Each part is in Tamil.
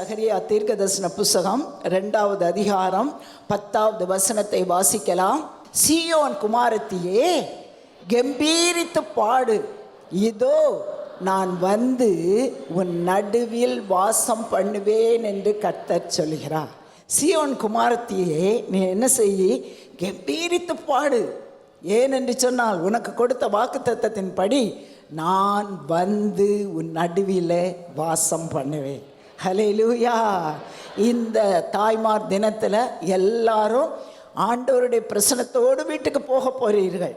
சகரியா தீர்க்கதரிசன புஸ்தகம் 2வது அதிகாரம் 10வது வசனத்தை வாசிக்கலாம். சீயோன் குமாரத்தியே, கம்பீரித்து பாடு, இதோ நான் வந்து உன் நடுவில் வாசம் பண்ணுவேன் என்று கர்த்தர் சொல்கிறார். சீயோன் குமாரத்தியே, நீ என்ன செய்ய? கம்பீரித்து பாடு. ஏனென்று சொன்னால், உனக்கு கொடுத்த வாக்குத்தத்தத்தின்படி நான் வந்து உன் நடுவில் வாசம் பண்ணுவேன். ஹல்லேலூயா. இந்த தாய்மார் தினத்தில் எல்லாரும் ஆண்டவருடைய பிரசன்னத்தோடு வீட்டுக்கு போக போகிறீர்கள்.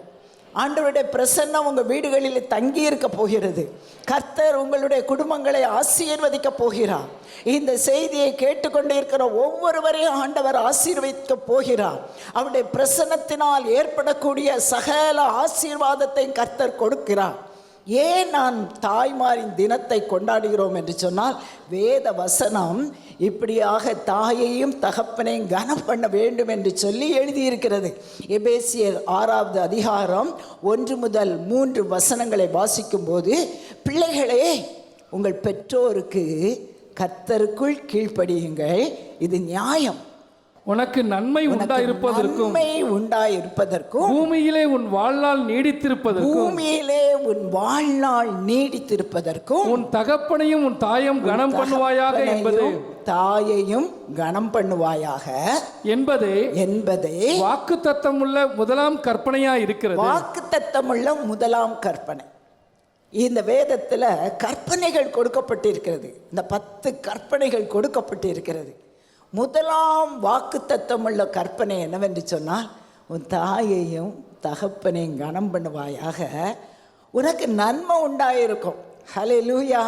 ஆண்டவருடைய பிரசன்னம் உங்கள் வீடுகளில் தங்கி இருக்க போகிறது. கர்த்தர் உங்களுடைய குடும்பங்களை ஆசீர்வதிக்க போகிறார். இந்த செய்தியை கேட்டுக்கொண்டு இருக்கிற ஒவ்வொருவரையும் ஆண்டவர் ஆசீர்வதிக்க போகிறார். அவருடைய பிரசன்னத்தினால் ஏற்படக்கூடிய சகல ஆசீர்வாதத்தை கர்த்தர் கொடுக்கிறார். ஏன் நான் தாய்மாரின் தினத்தை கொண்டாடுகிறோம் என்று சொன்னால், வேத வசனம் இப்படியாக தாயையும் தகப்பனையும் கனம் பண்ண வேண்டும் என்று சொல்லி எழுதியிருக்கிறது. எபேசியர் 6வது அதிகாரம் 1 முதல் 3 வசனங்களை வாசிக்கும் போது, பிள்ளைகளே, உங்கள் பெற்றோருக்கு கர்த்தருக்குள் கீழ்ப்படியுங்கள், இது நியாயம். உனக்கு நன்மை உண்டாயிருப்பதற்கும் பூமியிலே உன் வாழ்நாள் நீடித்திருப்பதற்கும் உன் தகப்பனையும் உன் தாயும் கனம் பண்ணுவாயாக தாயையும் கனம் பண்ணுவாயாக என்பதே வாக்குத்தத்தமுள்ள முதலாம் கற்பனையாய் இருக்கிறது. வாக்குத்தத்தமுள்ள முதலாம் கற்பனை. இந்த வேதத்தில் கற்பனைகள் கொடுக்கப்பட்டிருக்கிறது. இந்த 10 கற்பனைகள் கொடுக்கப்பட்டிருக்கிறது. முதலாம் வாக்குத்தத்தமுள்ள கற்பனை என்னவென்று சொன்னால், உன் தாயையும் தகப்பனையும் கனம் பண்ணுவாயாக, உனக்கு நன்மை உண்டாயிருக்கும். ஹல்லேலூயா.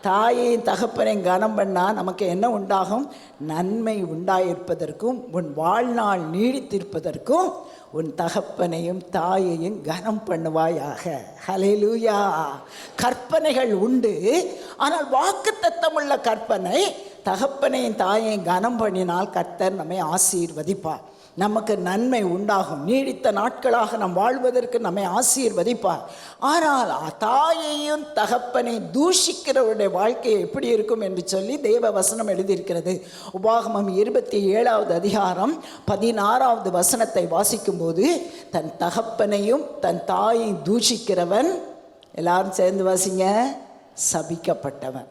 தாயையும் தகப்பனையும் கனம் பண்ணால் நமக்கு என்ன உண்டாகும்? நன்மை உண்டாயிருப்பதற்கும் உன் வாழ்நாள் நீடித்திருப்பதற்கும் உன் தகப்பனையும் தாயையும் கனம் பண்ணுவாயாக. ஹல்லேலூயா. கற்பனைகள் உண்டு, ஆனால் வாக்குத்தத்தமுள்ள கற்பனை, தகப்பனையும் தாயையும் கனம் பண்ணினால் கர்த்தர் நம்மை ஆசீர்வதிப்பார். நமக்கு நன்மை உண்டாகும். நீடித்த நாட்களாக நாம் வாழ்வதற்கு நம்மை ஆசீர்வதிப்பார். ஆனால் தாயையும் தகப்பனை தூஷிக்கிறவருடைய வாழ்க்கை எப்படி இருக்கும் என்று சொல்லி தேவ வசனம் எழுதியிருக்கிறது. உபாகமம் 27வது அதிகாரம் 16வது வசனத்தை வாசிக்கும்போது, தன் தகப்பனையும் தன் தாயையும் தூஷிக்கிறவன், எல்லாரும் சேர்ந்து வாசிங்க, சபிக்கப்பட்டவன்.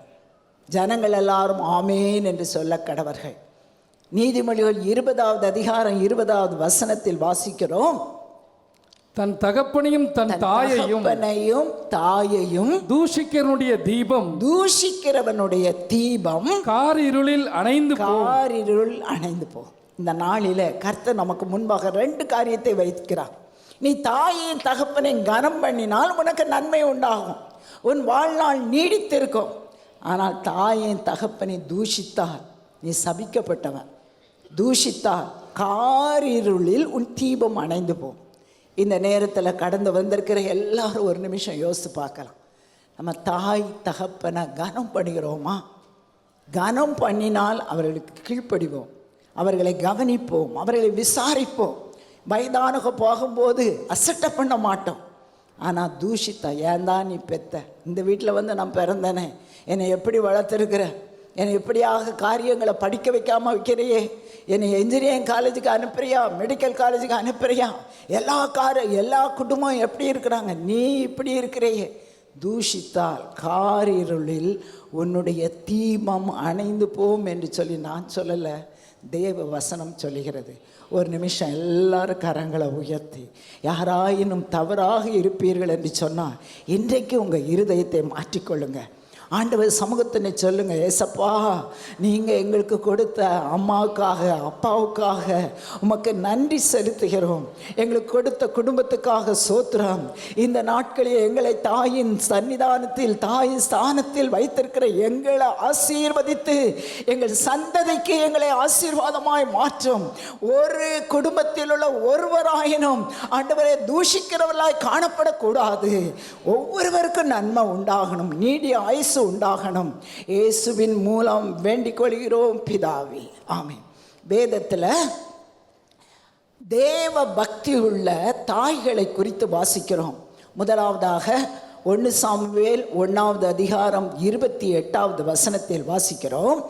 ஜனங்கள் எல்லாரும் ஆமேன் என்று சொல்ல கடவர்கள். நீதிமொழிகள் 20வது அதிகாரம் 20வது வசனத்தில் வாசிக்கிறோம், தன் தகப்பனையும் தன் தாயையும் தூஷிக்கிறவனுடைய தீபம் காரிருள் அணைந்து போ. இந்த நாளில கர்த்தர் நமக்கு முன்பாக 2 காரியத்தை வைக்கிறார். நீ தாயையும் தகப்பனையும் கனம் பண்ணினால் உனக்கு நன்மை உண்டாகும், உன் வாழ்நாள் நீடித்திருக்கும். ஆனால் தாயின் தகப்பனை தூஷித்தால் நீ சபிக்கப்பட்டவன். தூஷித்தால் காரிருளில் உன் தீபம் அணைந்து போகும். இந்த நேரத்தில் கடந்து வந்திருக்கிற எல்லாரும் ஒரு நிமிஷம் யோசித்து பார்க்கலாம். நம்ம தாய் தகப்பனை கனம் பண்ணுகிறோமா? கனம் பண்ணினால் அவர்களுக்கு கீழ்ப்படிவோம், அவர்களை கவனிப்போம், அவர்களை விசாரிப்போம். வயதானுக போகும்போது அசட்டை பண்ண மாட்டோம். ஆனால் தூஷித்தா, ஏன் தான் நீ பெத்த, இந்த வீட்டில் வந்து நான் பிறந்தனே, என்னை எப்படி வளர்த்துருக்கிற, என்னை எப்படியாக காரியங்களை படிக்க வைக்காமல் வைக்கிறையே, என்னை இன்ஜினியரிங் காலேஜுக்கு அனுப்புறியா, மெடிக்கல் காலேஜுக்கு அனுப்புறியா, எல்லா குடும்பம் எப்படி இருக்கிறாங்க, நீ இப்படி இருக்கிறையே. தூஷித்தால் காரிருளில் உன்னுடைய தீபம் அணைந்து போம் என்று சொல்லி நான் சொல்லலை, தேவ வசனம் சொல்லுகிறது. ஒரு நிமிஷம் எல்லாரும் கரங்களை உயர்த்தி, யாராயினும் தவறாக இருப்பீர்கள் என்று சொன்னால் இன்றைக்கு உங்கள் இருதயத்தை மாற்றிக்கொள்ளுங்க. ஆண்டவர் சமூகத்தினை சொல்லுங்க, ஏசப்பா, நீங்கள் எங்களுக்கு கொடுத்த அம்மாவுக்காக அப்பாவுக்காக உமக்கு நன்றி செலுத்துகிறோம். எங்களுக்கு கொடுத்த குடும்பத்துக்காக சோத்திரம். இந்த நாட்களில் எங்களை தாயின் சன்னிதானத்தில் தாயின் ஸ்தானத்தில் வைத்திருக்கிற எங்களை ஆசீர்வதித்து எங்கள் சந்ததிக்கு எங்களை ஆசீர்வாதமாய் மாற்றும். ஒரு குடும்பத்தில் உள்ள ஒருவராயினும் ஆண்டவரை தூஷிக்கிறவர்களாய் காணப்படக்கூடாது. ஒவ்வொருவருக்கும் நன்மை உண்டாகணும், நீடிய ஆயுசு உண்டாகணும். இயேசுவின் மூலம் வேண்டிக் கொள்கிறோம் பிதாவே, ஆமென். வேதத்தில் தேவ பக்தி உள்ள தாய்களை குறித்து வாசிக்கிறோம். முதலாவதாக 1 சாமுவேல் 1வது அதிகாரம் 28வது வசனத்தில் வாசிக்கிறோம்,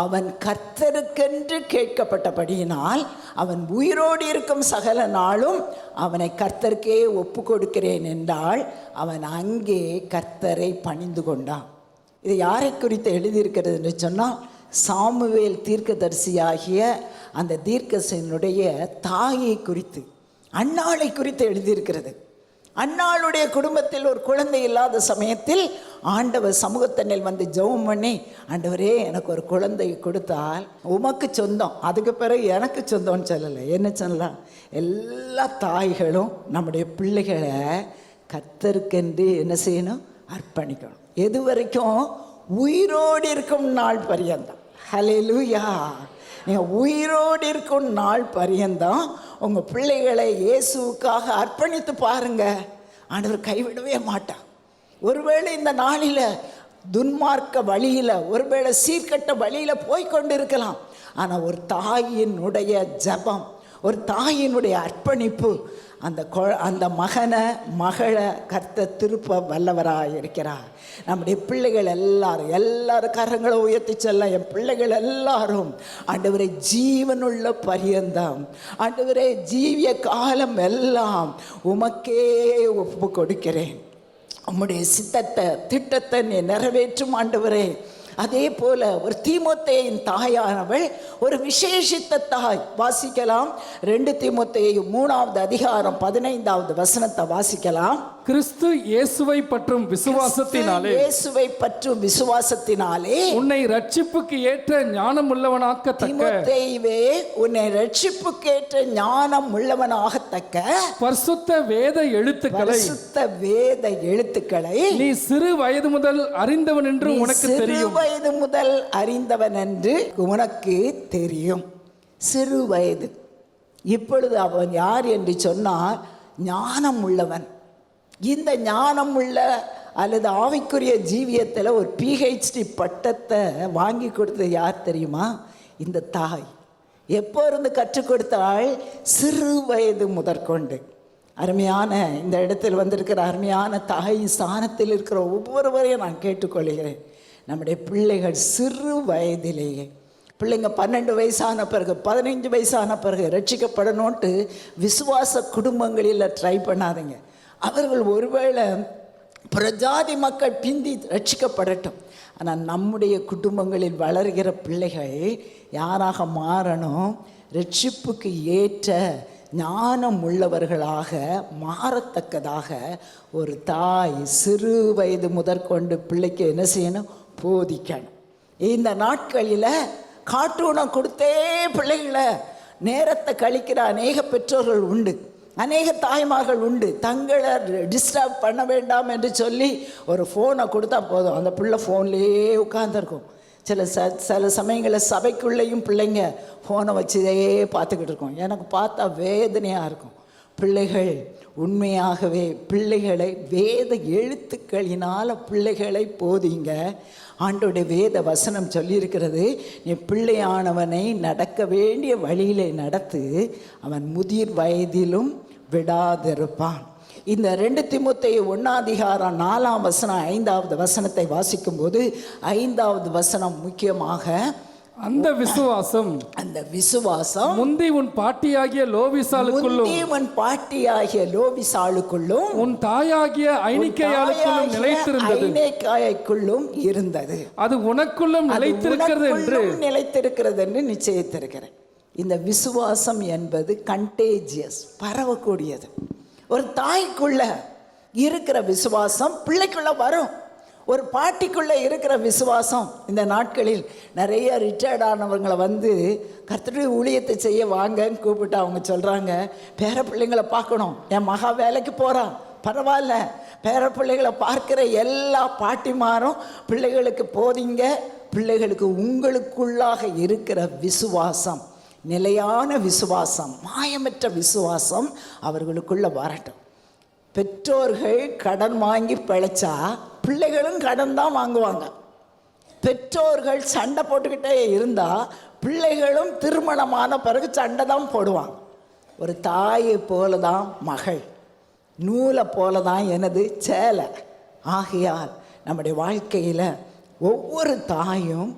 அவன் கர்த்தருக்கென்று கேட்கப்பட்டபடியினால் அவன் உயிரோடு இருக்கும் சகல நாளும் அவனை கர்த்தருக்கே ஒப்பு கொடுக்கிறேன் என்றால் அவன் அங்கே கர்த்தரை பணிந்து கொண்டான். இது யாரை குறித்து எழுதியிருக்கிறது என்று சொன்னால், சாமுவேல் தீர்க்கதரிசியாகிய அந்த தீர்க்கதரிசியினுடைய தாயை குறித்து, அன்னாளை குறித்து எழுதியிருக்கிறது. அன்னாளுடைய குடும்பத்தில் ஒரு குழந்தை இல்லாத சமயத்தில் ஆண்டவர் சமூகத்தண்ணில் வந்து ஜெபம் பண்ணி, ஆண்டவரே எனக்கு ஒரு குழந்தை கொடுத்தால் உமக்கு சொந்தம், அதுக்கு பிறகு எனக்கு சொந்தம்னு சொல்லலை. என்ன சொல்லலாம்? எல்லா தாய்களும் நம்முடைய பிள்ளைகளை கர்த்தருக்கென்று என்ன செய்யணும்? அர்ப்பணிக்கணும். எது வரைக்கும்? உயிரோடு இருக்கும் நாள் பரியந்தம். ஹல்லேலூயா. நீங்கள் உயிரோடு இருக்கும் நாள் பரியந்தம் உங்கள் பிள்ளைகளை இயேசுவுக்காக அர்ப்பணித்து பாருங்க. ஆண்டவர் கைவிடவே மாட்டான். ஒருவேளை இந்த நாளில் துன்மார்க்க வழியில், ஒருவேளை சீர்கட்ட வழியில் போய்கொண்டு இருக்கலாம். ஆனால் ஒரு தாயினுடைய ஜபம், ஒரு தாயினுடைய அர்ப்பணிப்பு அந்த மகனை மகளை கர்த்தர் திருப்ப வல்லவராக இருக்கிறார். நம்முடைய பிள்ளைகள் எல்லாரும் கரங்களை உயர்த்தி சொல்ல, என் பிள்ளைகள் எல்லாரும் ஆண்டவரை ஜீவனுள்ள பரியந்தம், ஆண்டவரே ஜீவிய காலம் எல்லாம் உமக்கே ஒப்பு கொடுக்கிறேன். உம்முடைய சித்தத்தை திட்டத்தை நீ நிறைவேற்றும் ஆண்டவரே. அதே போல ஒரு தீமோத்தேயின் தாயானவள் ஒரு விசேஷித்த தாய். வாசிக்கலாம் 2 தீமோத்தேயு 3வது அதிகாரம் 15வது வசனத்தை வாசிக்கலாம். கிறிஸ்து இயேசுவை பற்றும் விசுவாசத்தினாலே, இயேசுவை பற்றும் விசுவாசத்தினாலே உன்னை ரட்சிப்புக்கு ஏற்ற ஞானம் உள்ளவனாக்கத்தக்க, தீமோத்தேயுவே உன்னை ரட்சிப்புக்கு ஏற்ற ஞானம் உள்ளவனாகத்தக்க பரிசுத்த வேத எழுத்துக்களை நீ சிறு வயது முதல் அறிந்தவன் என்று உனக்கு தெரியும். வயது முதல் அறிந்தவன் என்று உனக்கு தெரியும். சிறு வயது. இப்பொழுது அவன் யார் என்று சொன்னால் ஞானம் உள்ளவன். இந்த ஞானம் உள்ள அல்லது ஆவிக்குரிய ஜீவியத்தில் ஒரு PhD பட்டத்தை வாங்கி கொடுத்தது யார் தெரியுமா? இந்த தாய். எப்போ இருந்து கற்றுக் கொடுத்தாள்? சிறு வயது முதற்கொண்டு. அருமையான இந்த இடத்தில் வந்திருக்கிற அருமையான தாய் ஸ்தானத்தில் இருக்கிற ஒவ்வொருவரையும் நான் கேட்டுக்கொள்கிறேன். நம்முடைய பிள்ளைகள் சிறு வயதிலேயே, பிள்ளைங்க 12 வயசான பிறகு 15 வயசான பிறகு ரட்சிக்கப்படணுன்ட்டு விசுவாச குடும்பங்களில் ட்ரை பண்ணாதீங்க. அவர்கள் ஒருவேளை பிரஜாதி மக்கள் பிந்தி ரட்சிக்கப்படட்டும். ஆனால் நம்முடைய குடும்பங்களில் வளர்கிற பிள்ளைகள் யாராக மாறணும்? ரட்சிப்புக்கு ஏற்ற ஞானம் உள்ளவர்களாக மாறத்தக்கதாக ஒரு தாய் சிறு வயது முதற்கொண்டு பிள்ளைக்கு என்ன செய்யணும்? போதிக்கணும். இந்த நாட்களில் கார்ட்டூனை கொடுத்தே பிள்ளைகளை நேரத்தை கழிக்கிற அநேக பெற்றோர்கள் உண்டு, அநேக தாய்மார்கள் உண்டு. தங்களை டிஸ்டர்ப் பண்ண வேண்டாம் என்று சொல்லி ஒரு ஃபோனை கொடுத்தா போதும், அந்த பிள்ளை ஃபோன்லேயே உட்காந்துருக்கும். சில சமயங்களில் சபைக்குள்ளேயும் பிள்ளைங்க ஃபோனை வச்சதே பார்த்துக்கிட்டு இருக்கோம். எனக்கு பார்த்தா வேதனையாக இருக்கும். பிள்ளைகள் உண்மையாகவே பிள்ளைகளை வேத எழுத்துக்களினால் பிள்ளைகளை போதிங்க. ஆண்டோடைய வேத வசனம் சொல்லியிருக்கிறது, நீ பிள்ளையானவனை நடக்க வேண்டிய வழியிலே நடத்து, அவன் முதிர் வயதிலும் விடாதிருப்பான். இந்த 2 தீமோத்தேயு 1 அதிகாரம் 4ஆம் வசனம் 5வது வசனத்தை வாசிக்கும்போது 5வது வசனம் முக்கியமாக அந்த விசுவாசம் முந்தி உன் பாட்டியாகிய லோவிசாளுக்குள்ளும் உன் தாயாகிய ஐனிக்கையாளுக்குள்ளும் இருந்தது. அது உனக்குள்ளும் நிலைத்திருக்கிறது என்று நிச்சயித்திருக்கிறேன். இந்த விசுவாசம் என்பது கண்டேஜியஸ், பரவக்கூடியது. ஒரு தாய்க்குள்ள இருக்கிற விசுவாசம் பிள்ளைக்குள்ள வரும். ஒரு பாட்டிக்குள்ளே இருக்கிற விசுவாசம். இந்த நாட்களில் நிறைய ரிட்டையர்ட் ஆனவங்களை வந்து கர்த்தருடைய ஊழியத்தை செய்ய வாங்கன்னு கூப்பிட்டு அவங்க சொல்கிறாங்க, பேர பிள்ளைங்களை பார்க்கணும், என் மகா வேலைக்கு போகிறான், பரவாயில்ல, பேர பிள்ளைகளை பார்க்குற எல்லா பாட்டிமாரும் பிள்ளைகளுக்கு போதிங்க. பிள்ளைகளுக்கு உங்களுக்குள்ளாக இருக்கிற விசுவாசம், நிலையான விசுவாசம், மாயமற்ற விசுவாசம் அவர்களுக்குள்ள வரட்டும். பெற்றோர்கள் கடன் வாங்கி பிழைச்சா பிள்ளைகளும் கடன் தான் வாங்குவாங்க. பெற்றோர்கள் சண்டை போட்டுக்கிட்டே இருந்தால் பிள்ளைகளும் திருமணமான பிறகு சண்டை தான் போடுவாங்க. ஒரு தாயை போல தான் மகள், நூலை போல தான் எனது சேலை. ஆகையால் நம்முடைய வாழ்க்கையில் ஒவ்வொரு தாயும்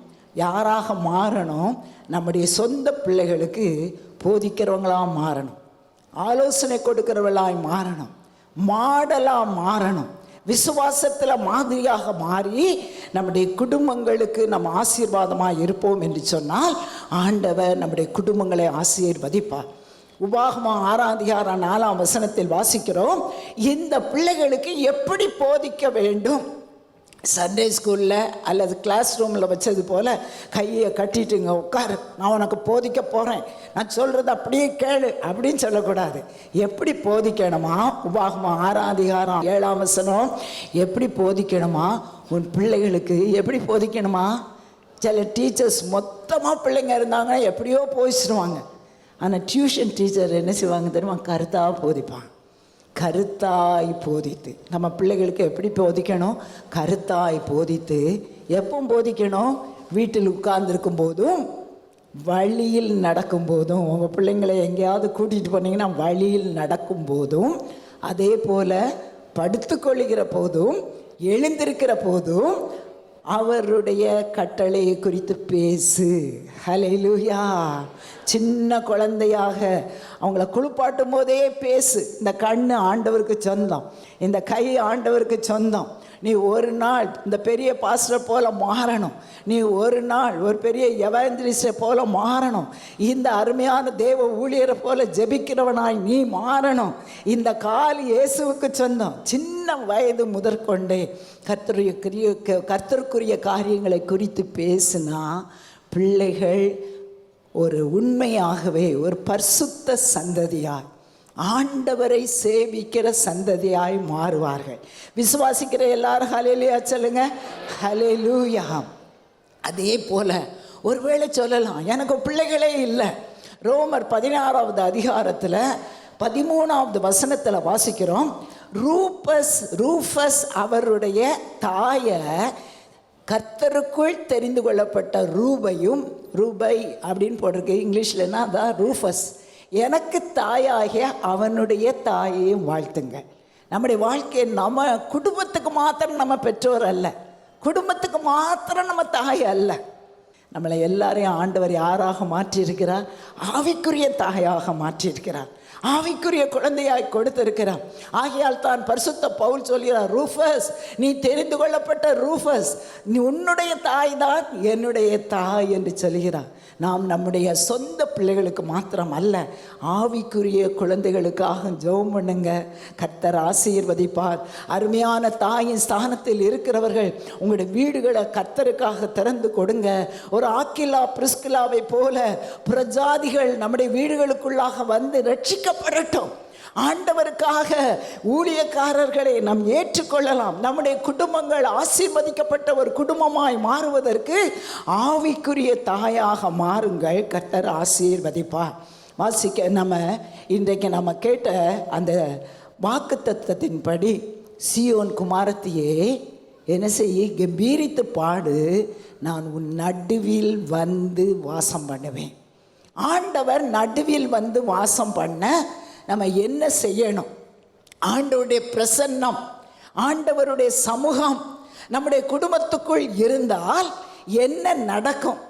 யாராக மாறணும்? நம்முடைய சொந்த பிள்ளைகளுக்கு போதிக்கிறவங்களாக மாறணும், ஆலோசனை கொடுக்கிறவர்களாய் மாறணும், மாடலாக மாறணும், விசுவாசத்தில் மாதிரியாக மாறி நம்முடைய குடும்பங்களுக்கு நம்ம ஆசீர்வாதமாக இருப்போம் என்று சொன்னால் ஆண்டவர் நம்முடைய குடும்பங்களை ஆசீர்வதிப்பார். உபாகமம் 6:4 வாசிக்கிறோம், இந்த பிள்ளைகளுக்கு எப்படி போதிக்க வேண்டும். சண்டே ஸ்கூலில் அல்லது கிளாஸ் ரூமில் வச்சது போல் கையை கட்டிட்டுங்க உட்காரு, நான் உனக்கு போதிக்க போகிறேன், நான் சொல்கிறது அப்படியே கேளு அப்படின்னு சொல்லக்கூடாது. எப்படி போதிக்கணுமா? உபாகமம் 6:7 எப்படி போதிக்கணுமா? உன் பிள்ளைகளுக்கு எப்படி போதிக்கணுமா? சில டீச்சர்ஸ் மொத்தமாக பிள்ளைங்க இருந்தாங்கன்னா எப்படியோ போதிச்சிடுவாங்க. ஆனால் டியூஷன் டீச்சர் என்ன செய்வாங்க தெரியுமா? கருத்தாக போதிப்பாங்க. கருத்தாய் போதித்து நம்ம பிள்ளைகளுக்கு எப்படி போதிக்கணும்? கருத்தாய் போதித்து. எப்போ போதிக்கணும்? வீட்டில் உட்கார்ந்துருக்கும் போதும், வழியில் நடக்கும் போதும். உங்கள் பிள்ளைங்களை எங்கேயாவது கூட்டிகிட்டு போனீங்கன்னா வழியில் நடக்கும் போதும், அதே போல் படுத்துக்கொள்கிற போதும், எழுந்திருக்கிற போதும் அவருடைய கட்டளையை குறித்து பேசு. ஹல்லேலூயா. சின்ன குழந்தையாக அவங்கள குளிப்பாட்டும் போதே பேசு. இந்த கண்ணு ஆண்டவருக்கு சொந்தம், இந்த கை ஆண்டவருக்கு சொந்தம். நீ ஒரு நாள் இந்த பெரிய பாஸ்டரை போல மாறணும், நீ ஒரு நாள் ஒரு பெரிய எவாஞ்சலிஸ்டை போல மாறணும், இந்த அருமையான தேவ ஊழியரை போல ஜெபிக்கிறவனாய் நீ மாறணும். இந்த கால் இயேசுவுக்கு சொந்தம். சின்ன வயது முதற்கொண்டே கர்த்தருக்குரிய காரியங்களை குறித்து பேசினா பிள்ளைகள் ஒரு உண்மையாகவே ஒரு பரிசுத்த சந்ததியாய், ஆண்டவரை சேவிக்கிற சந்ததியாய் மாறுவார்கள். விசுவாசிக்கிற எல்லாரும் ஹல்லேலூயா சொல்லுங்க. ஹல்லேலூயா. அதே போல ஒருவேளை சொல்லலாம், எனக்கு பிள்ளைகளே இல்லை. ரோமர் 16 13 வாசிக்கிறோம், ரூஃபஸ் அவருடைய தாயை கர்த்தருக்குள் தெரிந்து கொள்ளப்பட்ட ரூபை அப்படின்னு போட்டிருக்கு இங்கிலீஷ்லன்னா, அதான் ரூஃபஸ். எனக்கு தாயாகிய அவனுடைய தாயையும் வாழ்த்துங்க. நம்முடைய வாழ்க்கை நம்ம குடும்பத்துக்கு மாத்திரம் நம்ம பெற்றோர் அல்ல, குடும்பத்துக்கு மாத்திரம் நம்ம தாய் அல்ல. நம்மளை எல்லாரையும் ஆண்டவர் யாராக மாற்றியிருக்கிறார்? ஆவிக்குரிய தாயாக மாற்றியிருக்கிறார், ஆவிக்குரிய குழந்தையாய் கொடுத்திருக்கிறார். ஆகையால் தான் பரிசுத்த பவுல் சொல்கிறார், ரூஃபஸ், நீ தெரிந்து கொள்ளப்பட்ட ரூஃபஸ், நீ உன்னுடைய தாய் தான் என்னுடைய தாய் என்று சொல்கிறார். நாம் நம்முடைய சொந்த பிள்ளைகளுக்கு மாத்திரம் அல்ல, ஆவிக்குரிய குழந்தைகளுக்காக ஜெபம் பண்ணுங்க. கர்த்தர் ஆசீர்வதிப்பார். அருமையான தாயின் ஸ்தானத்தில் இருக்கிறவர்கள் உங்களுடைய வீடுகளை கர்த்தருக்காக திறந்து கொடுங்க. ஒரு ஆக்கிலா பிரிஸ்கிலாவை போல பிரஜாதிகள் நம்முடைய வீடுகளுக்குள்ளாக வந்து ரட்சிக்கப்படட்டும். ஆண்டவருக்காக ஊழியக்காரர்களை நாம் ஏற்றுக்கொள்ளலாம். நம்முடைய குடும்பங்கள் ஆசீர்வதிக்கப்பட்ட ஒரு குடும்பமாய் மாறுவதற்கு ஆவிக்குரிய தாயாக மாறுங்கள். கர்த்தர் ஆசீர்வதிப்பார். நம்ம இன்றைக்கு நம்ம கேட்ட அந்த வாக்குத்தத்தத்தின்படி சீயோன் குமாரத்தியே என்ன செய்ய? கம்பீரித்து பாடு, நான் உன் நடுவில் வந்து வாசம் பண்ணுவேன். ஆண்டவர் நடுவில் வந்து வாசம் பண்ண நம்ம என்ன செய்யணும்? ஆண்டவருடைய பிரசன்னம், ஆண்டவருடைய சமூகம் நம்முடைய குடும்பத்துக்குள் இருந்தால் என்ன நடக்கும்?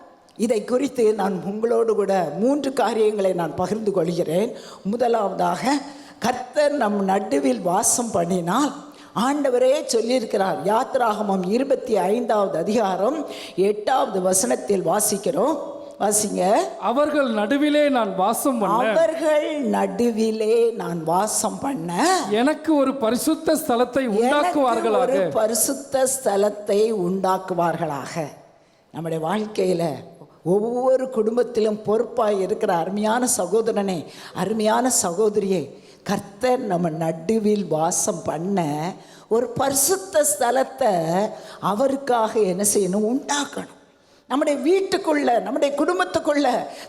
இதை குறித்து நான் உங்களோடு கூட 3 காரியங்களை நான் பகிர்ந்து கொள்கிறேன். முதலாவதாக, கர்த்தர் நம் நடுவில் வாசம் பண்ணினால் ஆண்டவரே சொல்லியிருக்கிறார். யாத்திராகமம் 25 8 வாசிக்கிறோம். வாசிங்க. அவர்கள் நடுவிலே நான் வாசம் பண்ண எனக்கு ஒரு பரிசுத்த ஸ்தலத்தை உண்டாக்குவார்களாக. நம்முடைய வாழ்க்கையில ஒவ்வொரு குடும்பத்திலும் பொறுப்பாய் இருக்கிற அருமையான சகோதரனே, அருமையான சகோதரியே, கர்த்தர் நம்ம நடுவில் வாசம் பண்ண ஒரு பரிசுத்த ஸ்தலத்தை அவருக்காக என்ன செய்யணும்? உண்டாக்கணும். நம்முடைய வீட்டுக்குள்ள, நம்முடைய குடும்பத்துக்குள்ள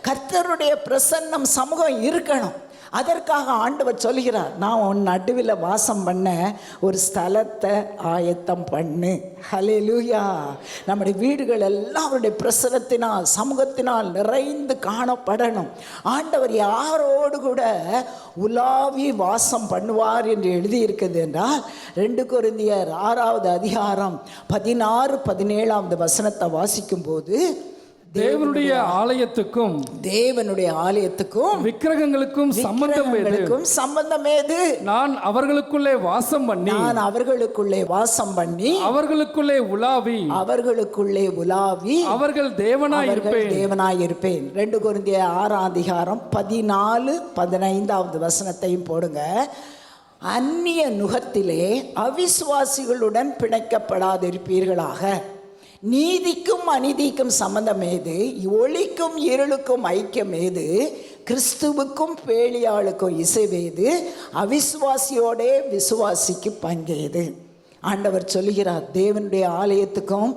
கர்த்தருடைய பிரசன்னம், சமூகம் இருக்கணும். அதற்காக ஆண்டவர் சொல்கிறார், நான் உன் நடுவில் வாசம் பண்ண ஒரு ஸ்தலத்தை ஆயத்தம் பண்ணு. ஹல்லேலூயா. நம்முடைய வீடுகள் எல்லாம் அவருடைய பிரசனத்தினால், சமூகத்தினால் நிறைந்து காணப்படணும். ஆண்டவர் யாரோடு கூட உலாவி வாசம் பண்ணுவார் என்று எழுதியிருக்கிறது என்றால் 2 கொரிந்தியர் 6 16 17 வாசிக்கும் போது, தேவனுடைய ஆலயத்துக்கும் விக்கிரகங்களுக்கும் சம்பந்தம் ஏது? நான் அவர்களுக்குள்ளே வாசம் பண்ணி அவர்களுக்குள்ளே உலாவி அவர்கள் தேவனாய் இருப்பேன். 2 கொரிந்தியர் 6:14-15 வசனத்தையும் போடுங்க. அந்நிய நுகத்திலே அவிசுவாசிகளுடன் பிணைக்கப்படாதிருப்பீர்களாக. நீதிக்கும் அநீதிக்கும் சம்பந்தம் ஏது? ஒளிக்கும் இருளுக்கும் ஐக்கியம் ஏது? கிறிஸ்துவுக்கும் பேலியாளுக்கும் இசைவேது? அவிசுவாசியோடே விசுவாசிக்கு பங்கேது? ஆண்டவர் சொல்லுகிறார், தேவனுடைய ஆலயத்துக்கும்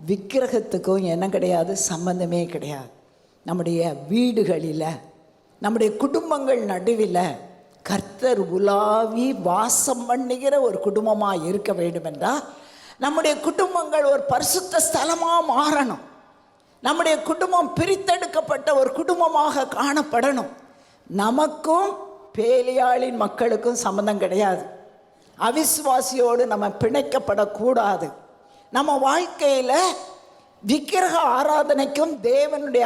விக்கிரகத்துக்கும் என்ன கிடையாது? சம்பந்தமே கிடையாது. நம்முடைய வீடுகளில், நம்முடைய குடும்பங்கள் நடுவில் கர்த்தர் உலாவி வாசம் பண்ணுகிற ஒரு குடும்பமாக இருக்க வேண்டும் என்றால் நம்முடைய குடும்பங்கள் ஒரு பரிசுத்த ஸ்தலமாக மாறணும். நம்முடைய குடும்பம் பிரித்தெடுக்கப்பட்ட ஒரு குடும்பமாக காணப்படணும். நமக்கும் பேலியாளின் மக்களுக்கும் சம்பந்தம் கிடையாது. அவிசுவாசியோடு நம்ம பிணைக்கப்படக்கூடாது. நம்ம வாழ்க்கையில் விக்கிரக ஆராதனைக்கும் தேவனுடைய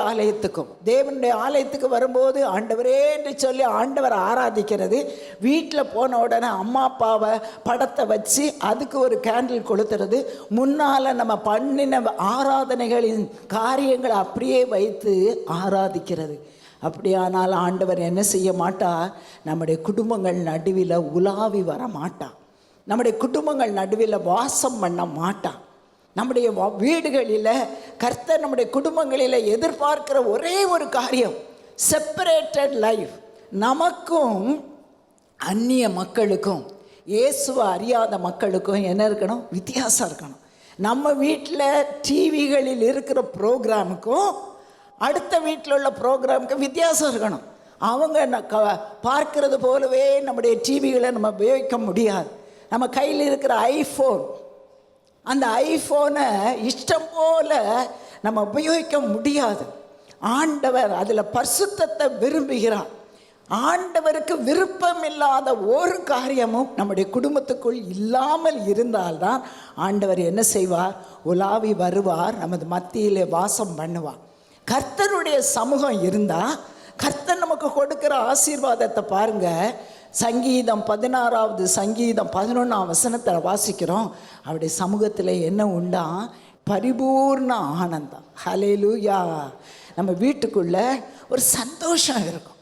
ஆலயத்துக்கு வரும்போது ஆண்டவரே என்று சொல்லி ஆண்டவரை ஆராதிக்கிறது. வீட்டில் போன உடனே அம்மா அப்பாவை படத்தை வச்சு அதுக்கு ஒரு கேண்டில் கொளுத்துறது, முன்னால் நம்ம பண்ணின ஆராதனைகளின் காரியங்களை அப்படியே வைத்து ஆராதிக்கிறது. அப்படியானால் ஆண்டவர் என்ன செய்ய மாட்டார்? நம்முடைய குடும்பங்கள் நடுவில் உலாவி வர மாட்டார். நம்முடைய குடும்பங்கள் நடுவில் வாசம் பண்ண மாட்டார். நம்முடைய வீடுகளில் கர்த்தர் நம்முடைய குடும்பங்களில் எதிர்பார்க்கிற ஒரே ஒரு காரியம், செப்பரேட்டட் லைஃப். நமக்கும் அந்நிய மக்களுக்கும், இயேசுவை அறியாத மக்களுக்கும் என்ன இருக்கணும்? வித்தியாசம் இருக்கணும். நம்ம வீட்டில் டிவிகளில் இருக்கிற ப்ரோக்ராமுக்கும் அடுத்த வீட்டில் உள்ள ப்ரோக்ராமுக்கும் வித்தியாசம் இருக்கணும். அவங்க பார்க்கறது போலவே நம்முடைய டிவிகளை நம்ம உபயோகிக்க முடியாது. நம்ம கையில் இருக்கிற அந்த ஐஃபோனை இஷ்டம் போல நம்ம உபயோகிக்க முடியாது. ஆண்டவர் அதில் பரிசுத்தத்தை விரும்புகிறார். ஆண்டவருக்கு விருப்பம் இல்லாத ஒரு காரியமும் நம்முடைய குடும்பத்துக்குள் இல்லாமல் இருந்தால்தான் ஆண்டவர் என்ன செய்வார்? உலாவி வருவார், நமது மத்தியிலே வாசம் பண்ணுவார். கர்த்தருடைய சமூகம் இருந்தால் கர்த்தர் நமக்கு கொடுக்கிற ஆசீர்வாதத்தை பாருங்கள். சங்கீதம் 16 சங்கீதம் 11 வசனத்தில் வாசிக்கிறோம். அவருடைய சமூகத்தில் என்ன உண்டா? பரிபூர்ண ஆனந்தம். ஹல்லேலூயா. நம்ம வீட்டுக்குள்ளே ஒரு சந்தோஷம் இருக்கும்.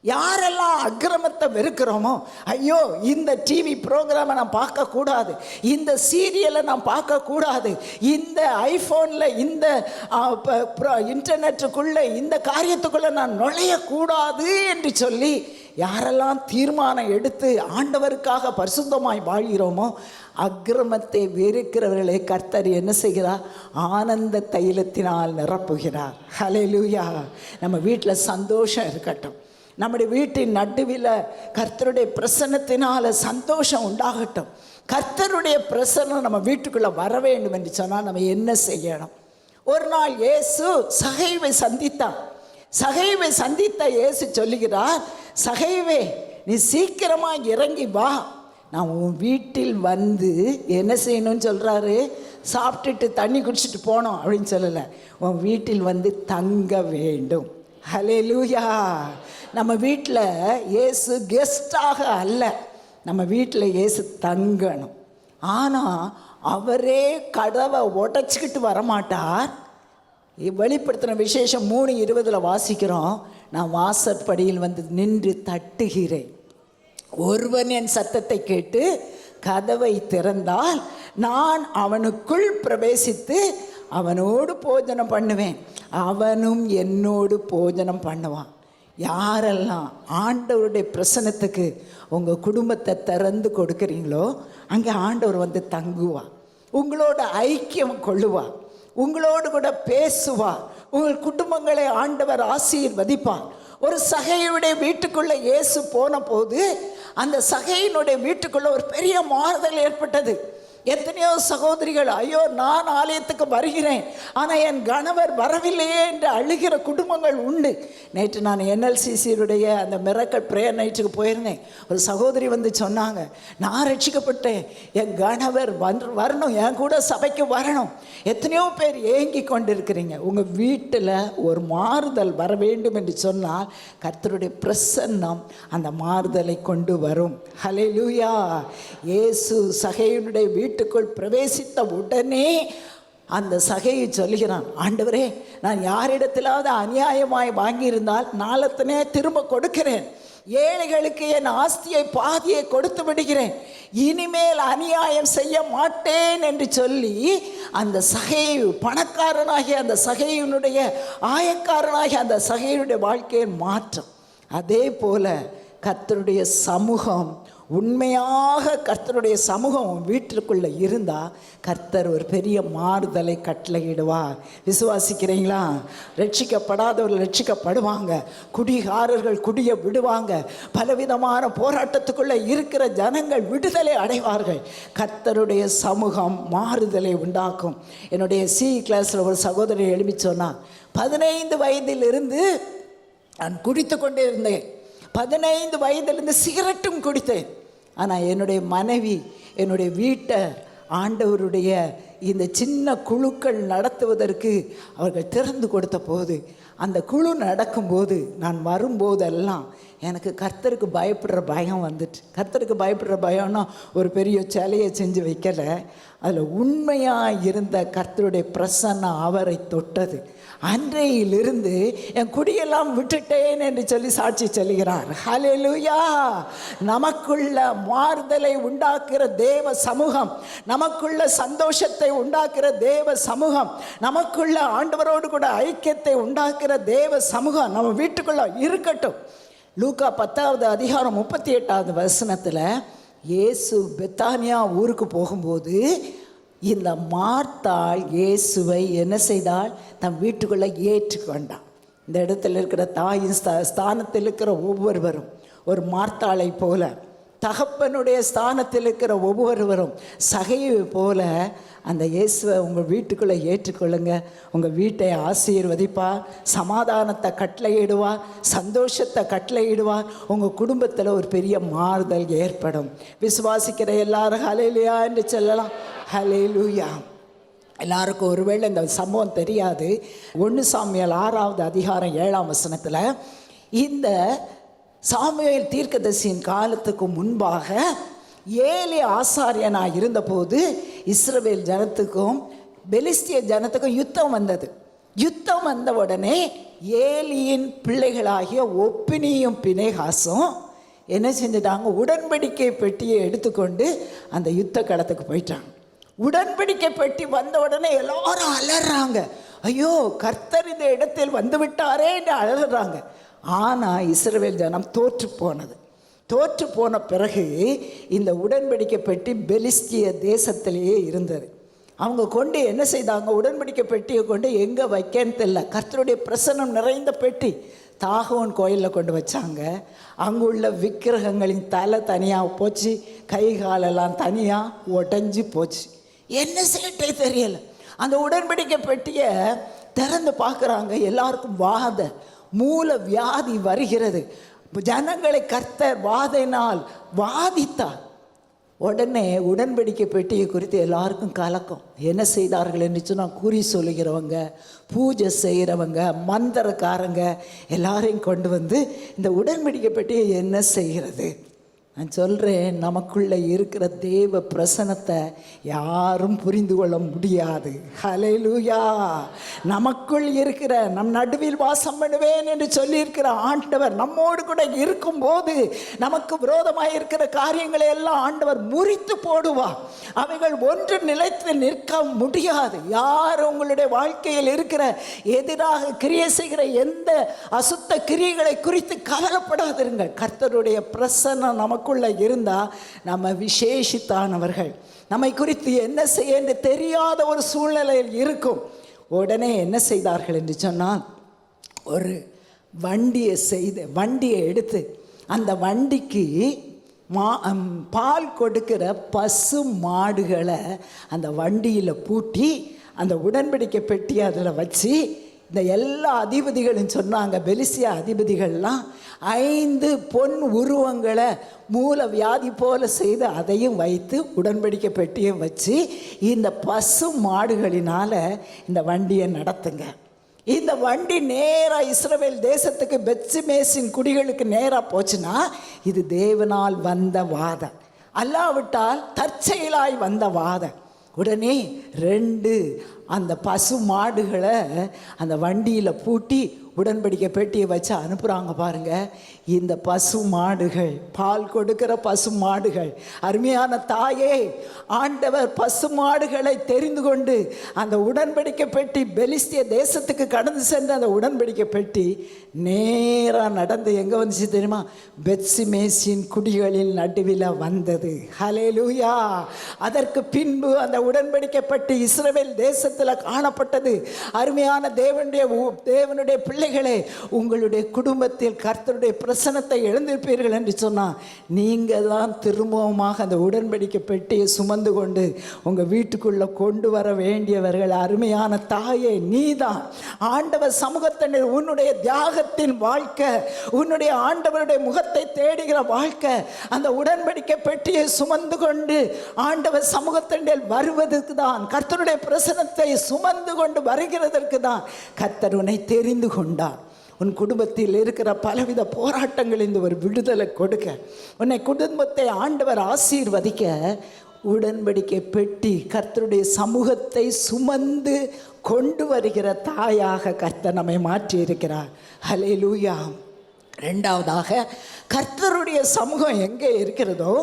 யாரெல்லாம் அக்கிரமத்தை வெறுக்கிறோமோ, ஐயோ இந்த டிவி ப்ரோக்ராமை நான் பார்க்கக்கூடாது, இந்த சீரியலை நான் பார்க்கக்கூடாது, இந்த ஐஃபோனில் இந்த இன்டர்நெட்டுக்குள்ளே இந்த காரியத்துக்குள்ளே நான் நுழையக்கூடாது என்று சொல்லி யாரெல்லாம் தீர்மானம் எடுத்து ஆண்டவருக்காக பரிசுத்தமாய் வாழ்கிறோமோ, அக்கிரமத்தை வெறுக்கிறவர்களை கர்த்தர் என்ன செய்கிறார்? ஆனந்த தைலத்தினால் நிரப்புகிறார். ஹல்லேலூயா. நம்ம வீட்டில் சந்தோஷம் இருக்கட்டும். நம்முடைய வீட்டின் நடுவில் கர்த்தருடைய பிரசன்னத்தினால் சந்தோஷம் உண்டாகட்டும். கர்த்தருடைய பிரசன்னம் நம்ம வீட்டுக்குள்ளே வர வேண்டும் என்று சொன்னால் நம்ம என்ன செய்யணும்? ஒரு நாள் இயேசு சகைவை சந்தித்த இயேசு சொல்லுகிறார், சகைவே நீ சீக்கிரமாக இறங்கி வா, நான் உன் வீட்டில் வந்து என்ன செய்யணும்னு சொல்கிறாரு? சாப்பிட்டுட்டு தண்ணி குடிச்சிட்டு போனோம் அப்படின்னு சொல்லலை, உன் வீட்டில் வந்து தங்க வேண்டும். ஹல்லேலூயா. நம்ம வீட்டில் இயேசு கெஸ்டாக அல்ல, நம்ம வீட்டில் இயேசு தங்கணும். ஆனால் அவரே கதவை உடைச்சிக்கிட்டு வரமாட்டார். வெளிப்படுத்தின விசேஷம் 3:20 வாசிக்கிறோம், நான் வாசற்படியில் வந்து நின்று தட்டுகிறேன், ஒருவன் என் சத்தத்தை கேட்டு கதவை திறந்தால் நான் அவனுக்குள் பிரவேசித்து அவனோடு போஜனம் பண்ணுவேன், அவனும் என்னோடு போஜனம் பண்ணுவான். யாரெல்லாம் ஆண்டவருடைய பிரசன்னத்துக்கு உங்கள் குடும்பத்தை திறந்து கொடுக்குறீங்களோ அங்கே ஆண்டவர் வந்து தங்குவார், உங்களோட ஐக்கியம் கொள்ளுவார், உங்களோடு கூட பேசுவார், உங்கள் குடும்பங்களை ஆண்டவர் ஆசீர்வதிப்பார். ஒரு சகையுடைய வீட்டுக்குள்ளே இயேசு போன போது அந்த சகையினுடைய வீட்டுக்குள்ளே ஒரு பெரிய மாறுதல் ஏற்பட்டது. எத்தனையோ சகோதரிகள், ஐயோ நான் ஆலயத்துக்கு வருகிறேன் ஆனால் என் கணவர் வரவில்லையே என்று அழுகிற குடும்பங்கள் உண்டு. நேற்று நான் NLCCயுடைய அந்த மிரக்கல் பிரேயர் நைட்டுக்கு போயிருந்தேன். ஒரு சகோதரி வந்து சொன்னாங்க, நான் ரட்சிக்கப்பட்டேன், என் கணவர் வரணும், என் கூட சபைக்கு வரணும். எத்தனையோ பேர் ஏங்கி கொண்டு இருக்கிறீங்க. உங்கள் வீட்டில் ஒரு மாறுதல் வர வேண்டும் என்று சொன்னால் கர்த்தருடைய பிரசன்னம் அந்த மாறுதலை கொண்டு வரும். ஹல்லேலூயா. இயேசு சகையுடைய வீட்டுக்குள் பிரவேசித்த உடனே அந்த சகையை சொல்லுகிறான், ஆண்டவரே, நான் யாரிடத்திலாவது அநியாயமாய் வாங்கியிருந்தால் நாளத்தனே திரும்ப கொடுக்கிறேன். ஏழைகளுக்கு என் ஆஸ்தியை பாதியை கொடுத்து விடுகிறேன். இனிமேல் அநியாயம் செய்ய மாட்டேன் என்று சொல்லி அந்த சகையு, பணக்காரனாகிய அந்த சகையினுடைய, ஆயக்காரனாகிய அந்த சகையினுடைய வாழ்க்கையின் மாற்றம். அதே போல கர்த்தருடைய சமூகம், உண்மையாக கர்த்தருடைய சமூகம் வீட்டிற்குள்ளே இருந்தால் கர்த்தர் ஒரு பெரிய மாறுதலை கட்டளையிடுவார். விசுவாசிக்கிறீங்களா? ரட்சிக்கப்படாதவர்கள் ரட்சிக்கப்படுவாங்க, குடிகாரர்கள் குடியை விடுவாங்க, பலவிதமான போராட்டத்துக்குள்ளே இருக்கிற ஜனங்கள் விடுதலை அடைவார்கள். கர்த்தருடைய சமூகம் மாறுதலை உண்டாக்கும். என்னுடைய கிளாஸில் ஒரு சகோதரி எழுப்பி சொன்னான், 15 வயதிலிருந்து நான் குடித்து கொண்டே இருந்தேன், 15 வயதிலிருந்து சிகரெட்டும் குடித்தேன். ஆனால் என்னுடைய மனைவி என்னுடைய வீட்டை ஆண்டவருடைய இந்த சின்ன குழுக்கள் நடத்துவதற்கு அவர்கள் திறந்து கொடுத்த போது, அந்த குழு நடக்கும்போது நான் வரும்போதெல்லாம் எனக்கு கர்த்தருக்கு பயப்படுற பயம் வந்துட்டு. கர்த்தருக்கு பயப்படுற பயம்னா ஒரு பெரிய சிலையை செஞ்சு வைக்கலை, அதில் உண்மையாக இருந்த கர்த்தருடைய பிரசன்னம் அவரை தொட்டது. அன்றையிலிருந்து என் குடியெல்லாம் விட்டுட்டேன் என்று சொல்லி சாட்சி சொல்லுகிறார். ஹல்லேலூயா. நமக்குள்ள மாறுதலை உண்டாக்குற தேவ சமூகம், நமக்குள்ள சந்தோஷத்தை உண்டாக்குற தேவ சமூகம், நமக்குள்ள ஆண்டவரோடு கூட ஐக்கியத்தை உண்டாக்குற தேவ சமூகம் நம்ம வீட்டுக்குள்ள இருக்கட்டும். லூக்கா 10வது அதிகாரம் 38வது வசனத்தில் இயேசு பெத்தானியா ஊருக்கு போகும்போது இந்த மார்த்தாள் இயேசுவை என்ன செய்தாள்? தன் வீட்டுக்குள்ளே ஏற்றுக்கொண்டான். இந்த இடத்துல இருக்கிற தாயின் ஸ்தானத்தில் இருக்கிற ஒவ்வொருவரும் ஒரு மார்த்தாளை போல, தகப்பனுடைய ஸ்தானத்தில் இருக்கிற ஒவ்வொருவரும் சகையை போல அந்த இயேசுவை உங்கள் வீட்டுக்குள்ளே ஏற்றுக்கொள்ளுங்க. உங்கள் வீட்டை ஆசீர்வதிப்பார், சமாதானத்தை கட்டளையிடுவார், சந்தோஷத்தை கட்டளையிடுவார். உங்கள் குடும்பத்தில் ஒரு பெரிய மாறுதல் ஏற்படும். விசுவாசிக்கிற எல்லாரும் ஹல்லேலூயா என்று சொல்லலாம். ஹல்லேலூயா. எல்லாருக்கும் ஒருவேளை இந்த சம்பவம் தெரியாது. 1 சாமுவேல் 6வது அதிகாரம் 7ஆம் வசனத்தில் இந்த சாமுவேல் தீர்க்கதரிசியின் காலத்துக்கு முன்பாக ஏலி ஆசாரியனாக இருந்தபோது இஸ்ரவேல் ஜனத்துக்கும் பெலிஸ்திய ஜனத்துக்கும் யுத்தம் வந்தது. யுத்தம் வந்த உடனே ஏலியின் பிள்ளைகளாகிய ஒப்பினியும் பினேகாசும் என்ன செஞ்சிட்டாங்க? உடன்படிக்கை பெட்டியை எடுத்துக்கொண்டு அந்த யுத்த களத்துக்கு போயிட்டாங்க. உடன்படிக்கை பெட்டி வந்த உடனே எல்லாரும் அலறாங்க, ஐயோ கர்த்தர் இந்த இடத்தில் வந்து விட்டாரே என்று அலறாங்க. ஆனால் இஸ்ரவேல் ஜனம் தோற்று போனது. தோற்று போன பிறகு இந்த உடன்படிக்கை பெட்டி பெலிஸ்திய தேசத்திலேயே இருந்தது. அவங்க கொண்டு என்ன செய்தாங்க? உடன்படிக்கை பெட்டியை கொண்டு எங்கே வைக்கன்னு தெரியல. கர்த்தருடைய பிரசன்னம் நிறைந்த பெட்டி தாகோன் கோயிலில் கொண்டு வச்சாங்க. அங்கே உள்ள விக்கிரகங்களின் தலை தனியாக போச்சு, கை காலெல்லாம் தனியாக உடஞ்சி போச்சு. என்ன செய்யட்டே தெரியலை. அந்த உடன்படிக்கை பெட்டியை திறந்து பார்க்குறாங்க, எல்லாருக்கும் மூல வியாதி வருகிறது. ஜனங்களை கர்த்தர் வாதையினால் வாதித்தார். உடனே உடன்படிக்கை பெட்டியை குறித்து எல்லாருக்கும் கலக்கம். என்ன செய்தார்கள் என்று சொன்னால், குறி சொல்லுகிறவங்க, பூஜை செய்கிறவங்க, மந்திரக்காரங்க எல்லாரையும் கொண்டு வந்து இந்த உடன்படிக்கை பெட்டியை என்ன செய்கிறது? நான் சொல்கிறேன், நமக்குள்ளே இருக்கிற தேவ பிரசனத்தை யாரும் புரிந்து கொள்ள முடியாது. ஹல்லேலூயா. நமக்குள் இருக்கிற, நம் நடுவில் வாசம் பண்ணுவேன் என்று சொல்லியிருக்கிற ஆண்டவர் நம்மோடு கூட இருக்கும்போது நமக்கு விரோதமாக இருக்கிற காரியங்களை எல்லாம் ஆண்டவர் முறித்து போடுவார். அவைகள் ஒன்று நிலைத்து நிற்க முடியாது. யார் உங்களுடைய வாழ்க்கையில் இருக்கிற எதிராக கிரியை செய்கிற எந்த அசுத்த கிரியைகளை குறித்து கவலைப்படாதிருங்கள். கர்த்தருடைய பிரசன்னம் நமக்குள்ள இருந்தால் நம்ம விசேஷித்தானவர்கள். நம்மை குறித்து என்ன செய்ய என்று தெரியாத ஒரு சூழ்நிலையில் இருக்கும். உடனே என்ன செய்தார்கள் என்று சொன்னால், ஒரு வண்டியை எடுத்து அந்த வண்டிக்கு பால் கொடுக்கிற பசு மாடுகளை அந்த வண்டியில் பூட்டி அந்த உடன்படிக்கை பெட்டி அதில் வச்சு இந்த எல்லா அதிபதிகளும் சொன்னாங்க, பெலிசியா அதிபதிகள்லாம் 5 பொன் உருவங்களை மூல வியாதி போல செய்து அதையும் வைத்து உடன்படிக்கை பெட்டியும் வச்சு இந்த பசு மாடுகளினால் இந்த வண்டியை நடத்துங்க. இந்த வண்டி நேராக இஸ்ரவேல் தேசத்துக்கு பெத்சிமேசின் குடிகளுக்கு நேராக போச்சுன்னா இது தேவனால் வந்த வாதை, அல்லாவிட்டால் தற்செயலாய் வந்த வாதை. உடனே 2 அந்த பசு மாடுகளை அந்த வண்டியில் பூட்டி உடன்படிக்கை பெட்டியை வச்சு அனுப்புகிறாங்க பாருங்க. இந்த பசு மாடுகள், பால் கொடுக்கிற பசு மாடுகள், அருமையான தாயே, ஆண்டவர் பசு மாடுகளை தெரிந்து கொண்டு அந்த உடன்படிக்கை பெட்டி பெலிஸ்திய தேசத்துக்கு கடந்து சென்ற அந்த உடன்படிக்கை பெட்டி நேராக நடந்து எங்கே வந்துச்சு தெரியுமா? பெத்சிமேசின் குடிகளில் நடுவில் வந்தது. ஹல்லேலூயா. அதற்கு பின்பு அந்த உடன்படிக்கை பெட்டி இஸ்ரவேல் தேசத்தில் காணப்பட்டது. அருமையான தேவனுடைய பிள்ளைகளே, உங்களுடைய குடும்பத்தில் கர்த்தருடைய பிரசன்னத்தை எழுந்திருப்பீர்கள் என்று சொன்னால் நீங்கள் தான் திரும்பவுமாக அந்த உடன்படிக்கை பெட்டியை சுமந்து கொண்டு உங்கள் வீட்டுக்குள்ளே கொண்டு வர வேண்டியவர்கள். அருமையான தாயே, நீதான் ஆண்டவர் சமூகத்தினர் உன்னுடைய தியாகத்தின் வாழ்க்கை, உன்னுடைய ஆண்டவருடைய முகத்தை தேடுகிற வாழ்க்கை, அந்த உடன்படிக்கை பெட்டியை சுமந்து கொண்டு ஆண்டவர் சமூகத்தினர் வருவதற்கு தான், கர்த்தருடைய பிரசன்னத்தை சுமந்து கொண்டு வருகிறதற்கு தான் கர்த்தர் உன்னை தெரிந்து கொண்டார். உன் குடும்பத்தில் இருக்கிற பலவித போராட்டங்களில் ஒரு விடுதலை கொடுக்க, உன்னை குடும்பத்தை ஆண்டவர் ஆசீர்வதிக்க உடன்படிக்கை பெட்டி கர்த்தருடைய சமூகத்தை சுமந்து கொண்டு வருகிற தாயாக கர்த்தர் நம்மை மாற்றி இருக்கிறார். ஹல்லேலூயா. 2வதாக, கர்த்தருடைய சமூகம் எங்கே இருக்கிறதோ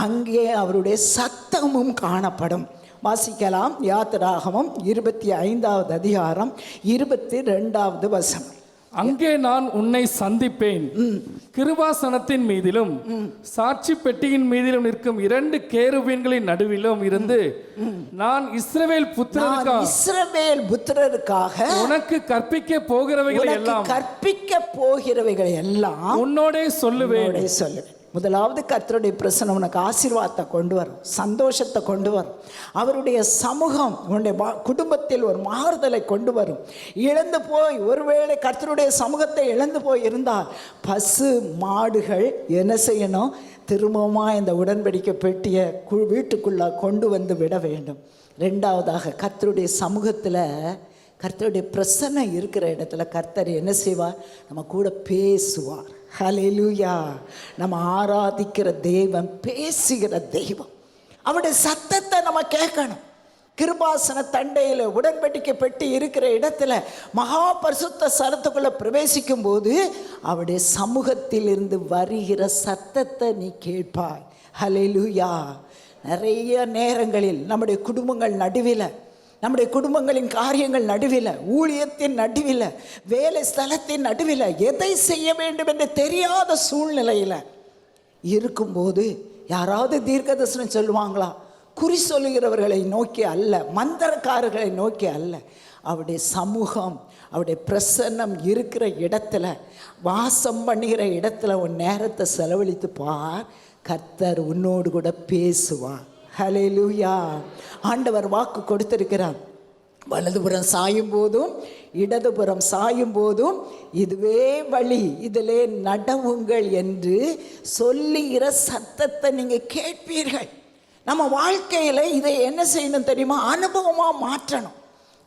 அங்கே அவருடைய சத்தமும் காணப்படும். வாசிக்கலாம். யாத்திராகமம் 25வது அதிகாரம் 22வது வசனம். அங்கே நான் உன்னை சந்திப்பேன், கிருபாசனத்தின் மீதிலும் சாட்சி பெட்டியின் மீதிலும் நிற்கும் 2 கேருபீன்களின் நடுவிலும் இருந்து நான் இஸ்ரவேல் புத்திரருக்காக உனக்கு கற்பிக்க போகிறவைகளை எல்லாம் உன்னோடே சொல்லுவேன். முதலாவது கர்த்தருடைய பிரசன்னம் உனக்கு ஆசீர்வாதத்தை கொண்டு வரும், சந்தோஷத்தை கொண்டு வரும். அவருடைய சமூகம் உன்னுடைய குடும்பத்தில் ஒரு மாறுதலை கொண்டு வரும். இழந்து போய் ஒருவேளை கர்த்தருடைய சமூகத்தை இழந்து போய் இருந்தால் பசு மாடுகள் என்ன செய்யணும்? திரும்பமாக இந்த உடன்படிக்கை பெட்டியை வீட்டுக்குள்ளே கொண்டு வந்து விட வேண்டும். 2வதாக, கர்த்தருடைய சமூகத்தில் கர்த்தருடைய பிரசன்னம் இருக்கிற இடத்துல கர்த்தர் என்ன செய்வார்? நம்ம கூட பேசுவார். ஹல்லேலூயா. நம்ம ஆராதிக்கிற தெய்வம் பேசுகிற தெய்வம். அவருடைய சத்தத்தை நம்ம கேட்கணும். கிருபாசன தண்டையில் உடன்படிக்கை பெட்டி இருக்கிற இடத்துல மகா பரிசுத்த ஸ்தலத்துக்குள்ள பிரவேசிக்கும் போது அவருடைய சமூகத்தில் இருந்து வருகிற சத்தத்தை நீ கேட்பாய். ஹல்லேலூயா. நிறைய நேரங்களில் நம்முடைய குடும்பங்கள் நடுவில், நம்முடைய குடும்பங்களின் காரியங்கள் நடுவில், ஊழியத்தின் நடுவில், வேலை ஸ்தலத்தின் நடுவில் எதை செய்ய வேண்டும் என்று தெரியாத சூழ்நிலையில் இருக்கும்போது யாராவது தீர்க்கதரிசனம் சொல்லுவாங்களா? குறி சொல்லுகிறவர்களை நோக்கி அல்ல, மந்திரக்காரர்களை நோக்கி அல்ல. அவருடைய சமூகம், அவருடைய பிரசன்னம் இருக்கிற இடத்துல, வாசம் பண்ணுகிற இடத்துல உன் நேரத்தை செலவழித்து பார். கர்த்தர் உன்னோடு கூட பேசுவார். ஹல்லேலூயா. ஆண்டவர் வாக்கு கொடுத்திருக்கிறார். வலதுபுறம் சாயும் போதும் இடதுபுறம் சாயும் போதும் இதுவே வழி, இதிலே நடவுங்கள் என்று சொல்லுகிற சத்தத்தை நீங்கள் கேட்பீர்கள். நம்ம வாழ்க்கையில் இதை என்ன செய்யணும் தெரியுமா? அனுபவமாக மாற்றணும்.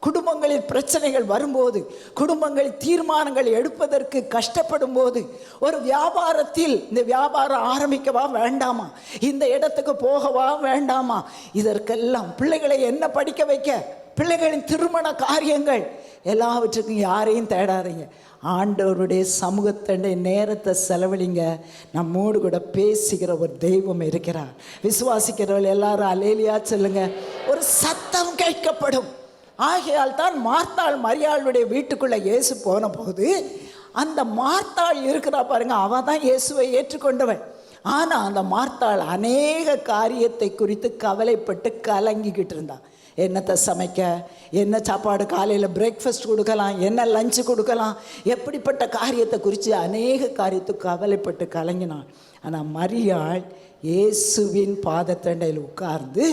குடும்பங்களில் பிரச்சனைகள் வரும்போது, குடும்பங்களில் தீர்மானங்கள் எடுப்பதற்கு கஷ்டப்படும் போது, ஒரு வியாபாரத்தில் இந்த வியாபாரம் ஆரம்பிக்கவா வேண்டாமா, இந்த இடத்துக்கு போகவா வேண்டாமா, இதற்கெல்லாம் பிள்ளைகளை என்ன படிக்க வைக்க, பிள்ளைகளின் திருமண காரியங்கள் எல்லாவற்றுக்கும் யாரையும் தேடாதீங்க. ஆண்டவருடைய சமூகத்தண்டை நேரத்தை செலவழிங்க. நம்மோடு கூட பேசுகிற ஒரு தெய்வம் இருக்கிறார். விசுவாசிக்கிறவர்கள் எல்லாரும் அல்லேலூயா சொல்லுங்க. ஒரு சத்தம் கேட்கப்படும். ஆகையால் தான் மார்த்தாள் மரியாளுடைய வீட்டுக்குள்ளே இயேசு போன போது அந்த மார்த்தாள் இருக்கிறா பாருங்க, அவள் தான் இயேசுவை ஏற்றுக்கொண்டவள். ஆனால் அந்த மார்த்தாள் அநேக காரியத்தை குறித்து கவலைப்பட்டு கலங்கிக்கிட்டு இருந்தாள். என்னத்தை சமைக்க, என்ன சாப்பாடு, காலையில் பிரேக்ஃபாஸ்ட் கொடுக்கலாம், என்ன லஞ்சு கொடுக்கலாம், எப்படிப்பட்ட காரியத்தை குறித்து அநேக காரியத்துக்கு கவலைப்பட்டு கலங்கினாள். ஆனால் மரியாள் இயேசுவின் பாதத்தண்டையில் உட்கார்ந்து,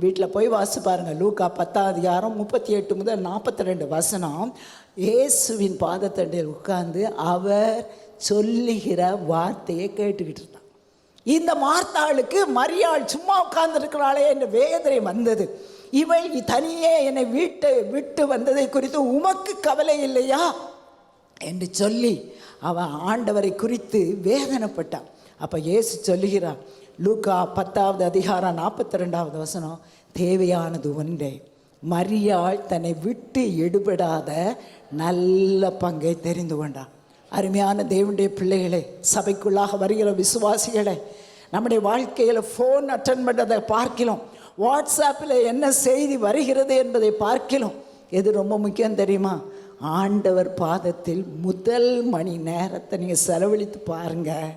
வீட்டில் போய் வாசி பாருங்கள், லூக்கா 10:38 முதல் 42 வசனம். இயேசுவின் பாதத்தண்டையில் உட்கார்ந்து அவர் சொல்லுகிற வார்த்தையை கேட்டுக்கிட்டு இருந்தான். இந்த மார்த்தாளுக்கு மரியாள் சும்மா உட்கார்ந்துருக்கிறாளே என்ற வேதனை வந்தது. இவள் தனியே என்னை விட்டு வந்ததை குறித்து உமக்கு கவலை இல்லையா என்று சொல்லி அவன் ஆண்டவரை குறித்து வேதனைப்பட்டான். அப்போ இயேசு சொல்லுகிறார், லூக்கா 10:42 வசனம், தேவையானது ஒன்றே, மரியாள் தன்னை விட்டு எடுபடாத நல்ல பங்கை தெரிந்து கொண்டான். அருமையான தேவனுடைய பிள்ளைகளே, சபைக்குள்ளாக வருகிற விசுவாசிகளை, நம்முடைய வாழ்க்கையில் ஃபோன் அட்டன் பண்ணுறதை பார்க்கலாம், வாட்ஸ்அப்பில் என்ன செய்தி வருகிறது என்பதை பார்க்கலாம். எது ரொம்ப முக்கியம் தெரியுமா? ஆண்டவர் பாதத்தில் முதல் மணி நேரத்தை நீங்கள் செலவழித்து பாருங்கள்.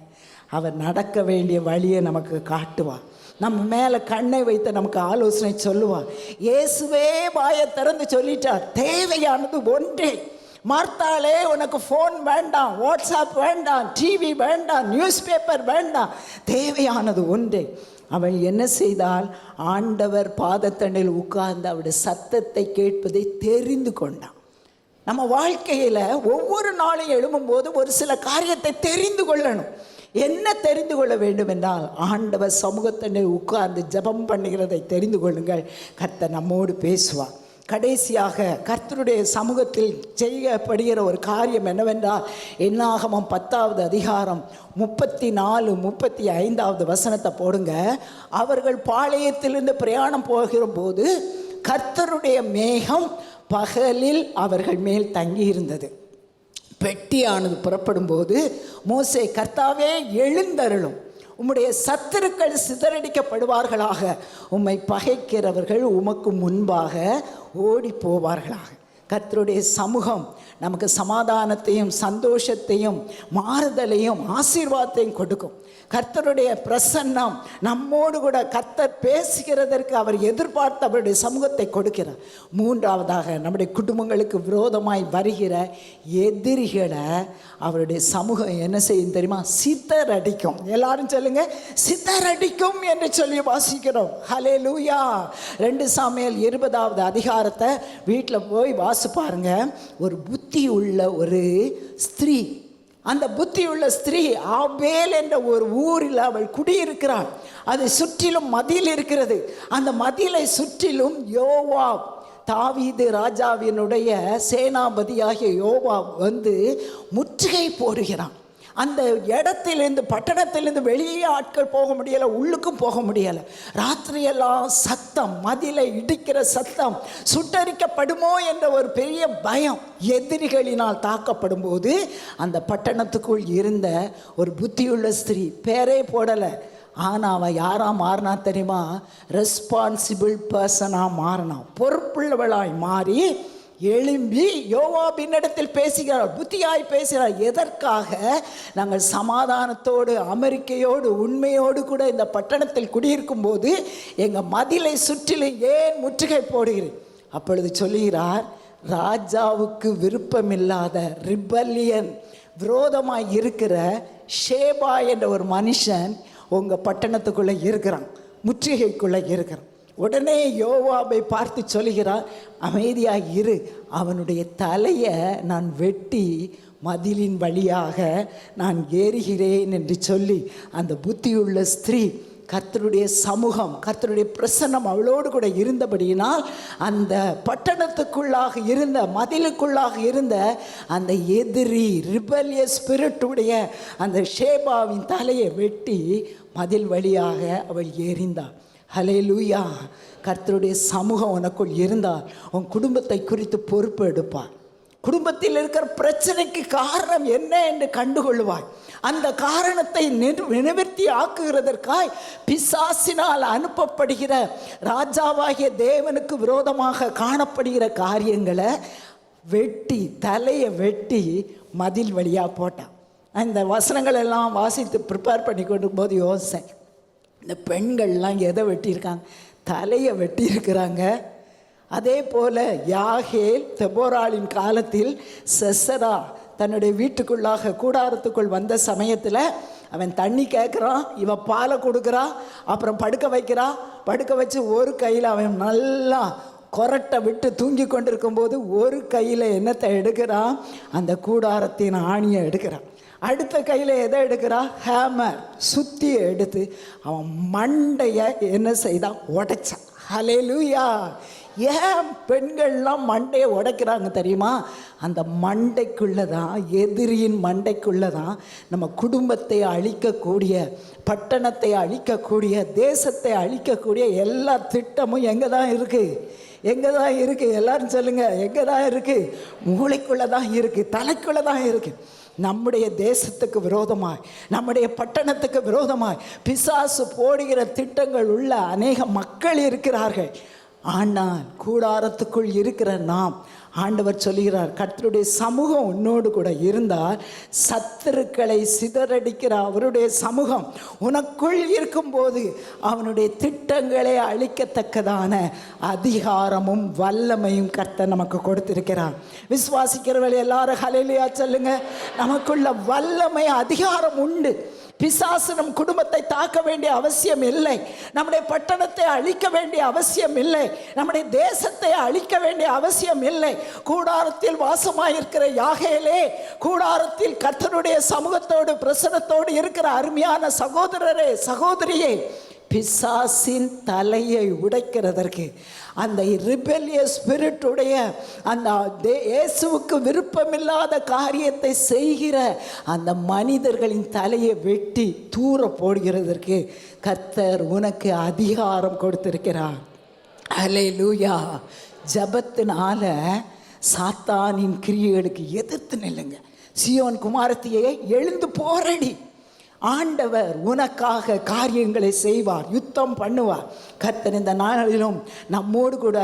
அவர் நடக்க வேண்டிய வழியை நமக்கு காட்டுவார். நம்ம மேலே கண்ணை வைத்து நமக்கு ஆலோசனை சொல்லுவார். இயேசுவே வாயை திறந்து சொல்லிட்டார், தேவையானது ஒன்றே. மார்த்தாளே, உனக்கு ஃபோன் வேண்டாம், வாட்ஸ்அப் வேண்டாம், டிவி வேண்டாம், நியூஸ் பேப்பர் வேண்டாம், தேவையானது ஒன்றே. அவள் என்ன செய்தால், ஆண்டவர் பாதத்தண்டையில் உட்கார்ந்து அவருடைய சத்தத்தை கேட்பதை தெரிந்து கொண்டான். நம்ம வாழ்க்கையில் ஒவ்வொரு நாளும் எழும்பும்போது ஒரு சில காரியத்தை தெரிந்து கொள்ளணும். என்ன தெரிந்து கொள்ள வேண்டும் என்றால், ஆண்டவர் சமூகத்தண்டையில் உட்கார்ந்து ஜெபம் பண்ணுகிறதை தெரிந்து கொள்ளுங்கள். கர்த்தர் நம்மோடு பேசுவார். கடைசியாக கர்த்தருடைய சமூகத்தில் செய்யப்படுகிற ஒரு காரியம் என்னவென்றால், என்னாகமம் 10:34-35 வசனத்தை போடுங்க. அவர்கள் பாளையத்திலிருந்து பிரயாணம் போகிற போது கர்த்தருடைய மேகம் பகலில் அவர்கள் மேல் தங்கி இருந்தது. பெட்டியானது புறப்படும் போது மோசே, கர்த்தாவே எழுந்தருளும், உம்முடைய சத்துருக்கள் சிதறடிக்கப்படுவார்களாக, உம்மை பகைக்கிறவர்கள் உமக்கு முன்பாக ஓடி போவார்களாக. கர்த்தருடைய சமூகம் நமக்கு சமாதானத்தையும் சந்தோஷத்தையும் மாறுதலையும் ஆசீர்வாதத்தையும் கொடுக்கும். கர்த்தருடைய பிரசன்னம் நம்மோடு கூட கர்த்தர் பேசுகிறதற்கு அவர் எதிர்பார்த்து அவருடைய சமூகத்தை கொடுக்கிறார். மூன்றாவதாக, நம்முடைய குடும்பங்களுக்கு விரோதமாய் வருகிற எதிரிகளை அவருடைய சமூகம் என்ன செய்யும் தெரியுமா? சிதறடிக்கும். எல்லாரும் சொல்லுங்க, சிதறடிக்கும் என்று சொல்லி வாசிக்கிறோம். ஹல்லேலூயா. 2 சாமுவேல் 20 வீட்டில் போய் வாசி பாருங்க. ஒரு புத்தி உள்ள ஒரு ஸ்திரீ, அந்த புத்தியுள்ள ஸ்திரீ ஆபேல் என்ற ஒரு ஊரில் அவள் குடியிருக்கிறாள். அது சுற்றிலும் மதில் இருக்கிறது. அந்த மதிலை சுற்றிலும் யோவாப், தாவீது ராஜாவினுடைய சேனாபதியாகிய யோவாப் வந்து முற்றுகை போடுகிறான். அந்த இடத்திலிருந்து, பட்டணத்திலிருந்து வெளியே ஆட்கள் போக முடியலை, உள்ளுக்கும் போக முடியலை. ராத்திரியெல்லாம் சத்தம், மதிலை இடிக்கிற சத்தம், சுட்டரிக்கப்படுமோ என்ற ஒரு பெரிய பயம். எதிரிகளினால் தாக்கப்படும் போது அந்த பட்டணத்துக்குள் இருந்த ஒரு புத்தியுள்ள ஸ்திரீ, பேரே போடலை, ஆனால் அவன் யாராக மாறினா தெரியுமா? ரெஸ்பான்சிபிள் பர்சனாக மாறினான். பொறுப்புள்ளவளாய் மாறி எழும்பி யோவாபின் இடத்தில் பேசுகிறார், புத்தியாய் பேசுகிறார். எதற்காக? நாங்கள் சமாதானத்தோடு, அமெரிக்கையோடு, உண்மையோடு கூட இந்த பட்டணத்தில் குடியிருக்கும் போது எங்கள் மதிலை சுற்றிலும் ஏன் முற்றுகை போடுகிறேன்? அப்பொழுது சொல்லுகிறார், ராஜாவுக்கு விருப்பமில்லாத ரிபல்லியன், விரோதமாய் இருக்கிற ஷேபா என்ற ஒரு மனுஷன் உங்கள் பட்டணத்துக்குள்ளே இருக்கிறான், முற்றுகைக்குள்ளே இருக்கிறான். உடனே யோவாபை பார்த்து சொல்கிறார், அமைதியாக இரு, அவனுடைய தலையை நான் வெட்டி மதிலின் வழியாக நான் ஏறுகிறேன் என்று சொல்லி அந்த புத்தியுள்ள ஸ்திரீ, கர்த்தருடைய சமூகம், கர்த்தருடைய பிரசன்னம் அவளோடு கூட இருந்தபடியினால் அந்த பட்டணத்துக்குள்ளாக இருந்த, மதிலுக்குள்ளாக இருந்த அந்த எதிரி ரிபல்லியஸ் ஸ்பிரிட்டுடைய அந்த ஷேபாவின் தலையை வெட்டி மதில் வழியாக அவள் ஏறிந்தாள். ஹல்லேலூயா. கர்த்தருடைய சமூகம் உனக்குள் இருந்தால் உன் குடும்பத்தை குறித்து பொறுப்பு எடுப்பார். குடும்பத்தில் இருக்கிற பிரச்சனைக்கு காரணம் என்ன என்று கண்டுகொள்வாய். அந்த காரணத்தை நிவர்த்தி ஆக்குகிறதற்காய் பிசாசினால் அனுப்பப்படுகிற ராஜாவாகிய தேவனுக்கு விரோதமாக காணப்படுகிற காரியங்களை வெட்டி, தலையை வெட்டி மதில் வழியாக போட்டான். இந்த வசனங்கள் எல்லாம் வாசித்து ப்ரிப்பேர் பண்ணி கொண்டு போது யோசனை, இந்த பெண்கள்லாம் எதை வெட்டியிருக்காங்க? தலையை வெட்டியிருக்கிறாங்க. அதே போல் யாகேல் தெபோராளின் காலத்தில் செசரா தன்னுடைய வீட்டுக்குள்ளாக கூடாரத்துக்குள் வந்த சமயத்தில் அவன் தண்ணி கேட்குறான், இவன் பாலை கொடுக்குறான், அப்புறம் படுக்க வைக்கிறான். படுக்க வச்சு ஒரு கையில் அவன் நல்லா கொரட்டை விட்டு தூங்கி கொண்டிருக்கும்போது ஒரு கையில் என்னத்தை எடுக்கிறான்? அந்த கூடாரத்தின் ஆணியை எடுக்கிறான். அடுத்த கையில் எதை எடுக்கிறான்? ஹேமர், சுத்தியை எடுத்து அவன் மண்டையை என்ன செய்தான்? உடைச்சான். ஹல்லேலூயா! ஏன் பெண்கள்லாம் மண்டையை உடைக்கிறாங்க தெரியுமா? அந்த மண்டைக்குள்ளே தான், எதிரியின் மண்டைக்குள்ளே தான் நம்ம குடும்பத்தை அழிக்கக்கூடிய, பட்டணத்தை அழிக்கக்கூடிய, தேசத்தை அழிக்கக்கூடிய எல்லா திட்டமும் எங்கே தான் இருக்குது? எங்கே தான் இருக்குது? எல்லாரும் சொல்லுங்கள், எங்கே தான் இருக்குது? மூளைக்குள்ளே தான் இருக்குது, தலைக்குள்ளே தான் இருக்குது. நம்முடைய தேசத்துக்கு விரோதமாய், நம்முடைய பட்டணத்துக்கு விரோதமாய் பிசாசு போடுகிற திட்டங்கள் உள்ள அநேக மக்கள் இருக்கிறார்கள். ஆனால் கூடாரத்துக்குள் இருக்கிற நாம், ஆண்டவர் சொல்லுகிறார், கர்த்தருடைய சமூகம் உன்னோடு கூட இருந்தால் சத்துருக்களை சிதறடிக்கிற அவருடைய சமூகம் உனக்குள் இருக்கும்போது அவனுடைய திட்டங்களை அழிக்கத்தக்கதான அதிகாரமும் வல்லமையும் கர்த்தர் நமக்கு கொடுத்திருக்கிறார். விசுவாசிக்கிறவர்கள் எல்லாரும் ஹல்லேலூயா சொல்லுங்க. நமக்குள்ள வல்லமை, அதிகாரம் உண்டு. பிசாசு நம் குடும்பத்தை தாக்க வேண்டிய அவசியம் இல்லை. நம்முடைய பட்டணத்தை அழிக்க வேண்டிய அவசியம் இல்லை. நம்முடைய தேசத்தை அழிக்க வேண்டிய அவசியம் இல்லை. கூடாரத்தில் வாசமாயிருக்கிற யாகேலே, கூடாரத்தில் கர்த்தருடைய சமூகத்தோடு பிரசன்னத்தோடு இருக்கிற அருமையான சகோதரரே, சகோதரியே, பிசாசின் தலையை உடைக்கிறதற்கு, அந்த ரிபெலியஸ் ஸ்பிரிட்டுடைய அந்த இயேசுவுக்கு விருப்பமில்லாத காரியத்தை செய்கிற அந்த மனிதர்களின் தலையை வெட்டி தூர போடுகிறதற்கு கர்த்தர் உனக்கு அதிகாரம் கொடுத்திருக்கிறார். ஹல்லேலூயா! ஜபத்தினால சாத்தானின் கிரியைகளுக்கு எதிர்த்து நில்லுங்க. சீயோன் குமாரத்தியே, எழுந்து போரடி. ஆண்டவர் உனக்காக காரியங்களை செய்வார், யுத்தம் பண்ணுவார். கர்த்தர் இந்த நாளிலும் நம்மோடு கூட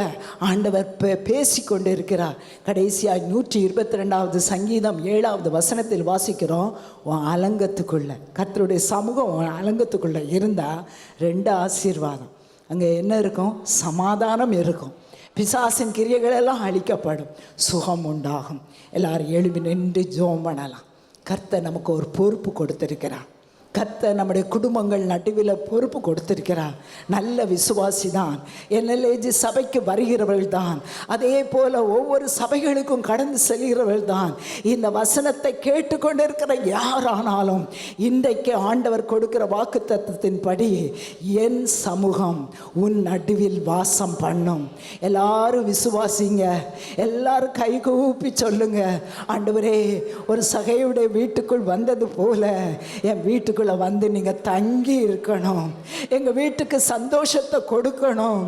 ஆண்டவர் பேசிக்கொண்டு இருக்கிறார். கடைசியாக 122வது சங்கீதம் 7வது வசனத்தில் வாசிக்கிறோம், உன் அலங்கத்துக்குள்ள, கர்த்தருடைய சமூகம் உன் அலங்கத்துக்குள்ளே இருந்தால் 2 ஆசீர்வாதம். அங்கே என்ன இருக்கும்? சமாதானம் இருக்கும். பிசாசின் கிரியைகளெல்லாம் அழிக்கப்படும், சுகம் உண்டாகும். எல்லாரும் எழுப்பி நின்று ஜெபம் பண்ணலாம். கர்த்தர் நமக்கு ஒரு பொறுப்பு கொடுத்திருக்கிறார். கர்த்தர் நம்முடைய குடும்பங்கள் நடுவில் பொறுப்பு கொடுத்திருக்கிறார். நல்ல விசுவாசி தான், NLAG சபைக்கு வருகிறவர்கள் தான், அதே போல் ஒவ்வொரு சபைகளுக்கும் கடந்து செல்கிறவர்கள் தான். இந்த வசனத்தை கேட்டுக்கொண்டிருக்கிற யாரானாலும் இன்றைக்கு ஆண்டவர் கொடுக்கிற வாக்குத்தத்தத்தின்படி என் சமூகம் உன் நடுவில் வாசம் பண்ணும். எல்லாரும் விசுவாசிங்க, எல்லாரும் கைகூப்பி சொல்லுங்க, ஆண்டவரே, ஒரு சகையுடைய வீட்டுக்குள் வந்தது போல என் வீட்டுக்குள்ள வந்து நீங்க தங்கி இருக்கணும், எங்க வீட்டுக்கு சந்தோஷத்தை கொடுக்கணும்.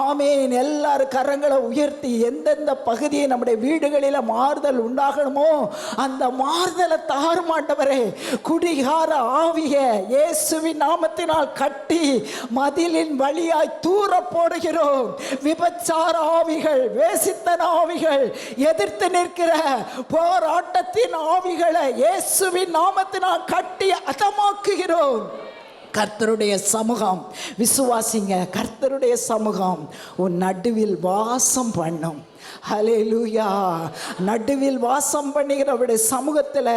ஆமேன். எல்லாரும் கரங்களை உயர்த்தி எந்தெந்த பகுதியை நம்முடைய வீடுகளில் மாறுதல் உண்டாகணுமோ அந்த மாறுதலை தாருமாண்டவரே. குடிகார ஆவிய இயேசுவின் நாமத்தினால் கட்டி மதிலின் வழியாய் தூர போடுகிறோம். விபச்சார ஆவிகள், வேசித்தன ஆவிகள், எதிர்த்து நிற்கிற போராட்டத்தின் ஆவிகளை இயேசுவின் நாமத்தினால் கட்டி அதமாக்குகிறோம். கர்த்தருடைய சமூகம், விசுவாசிங்க, கர்த்தருடைய சமூகம் உன் நடுவில் வாசம் பண்ணும். ஹல்லேலூயா! நடுவில் வாசம் பண்ணுகிற அவருடைய சமூகத்தில்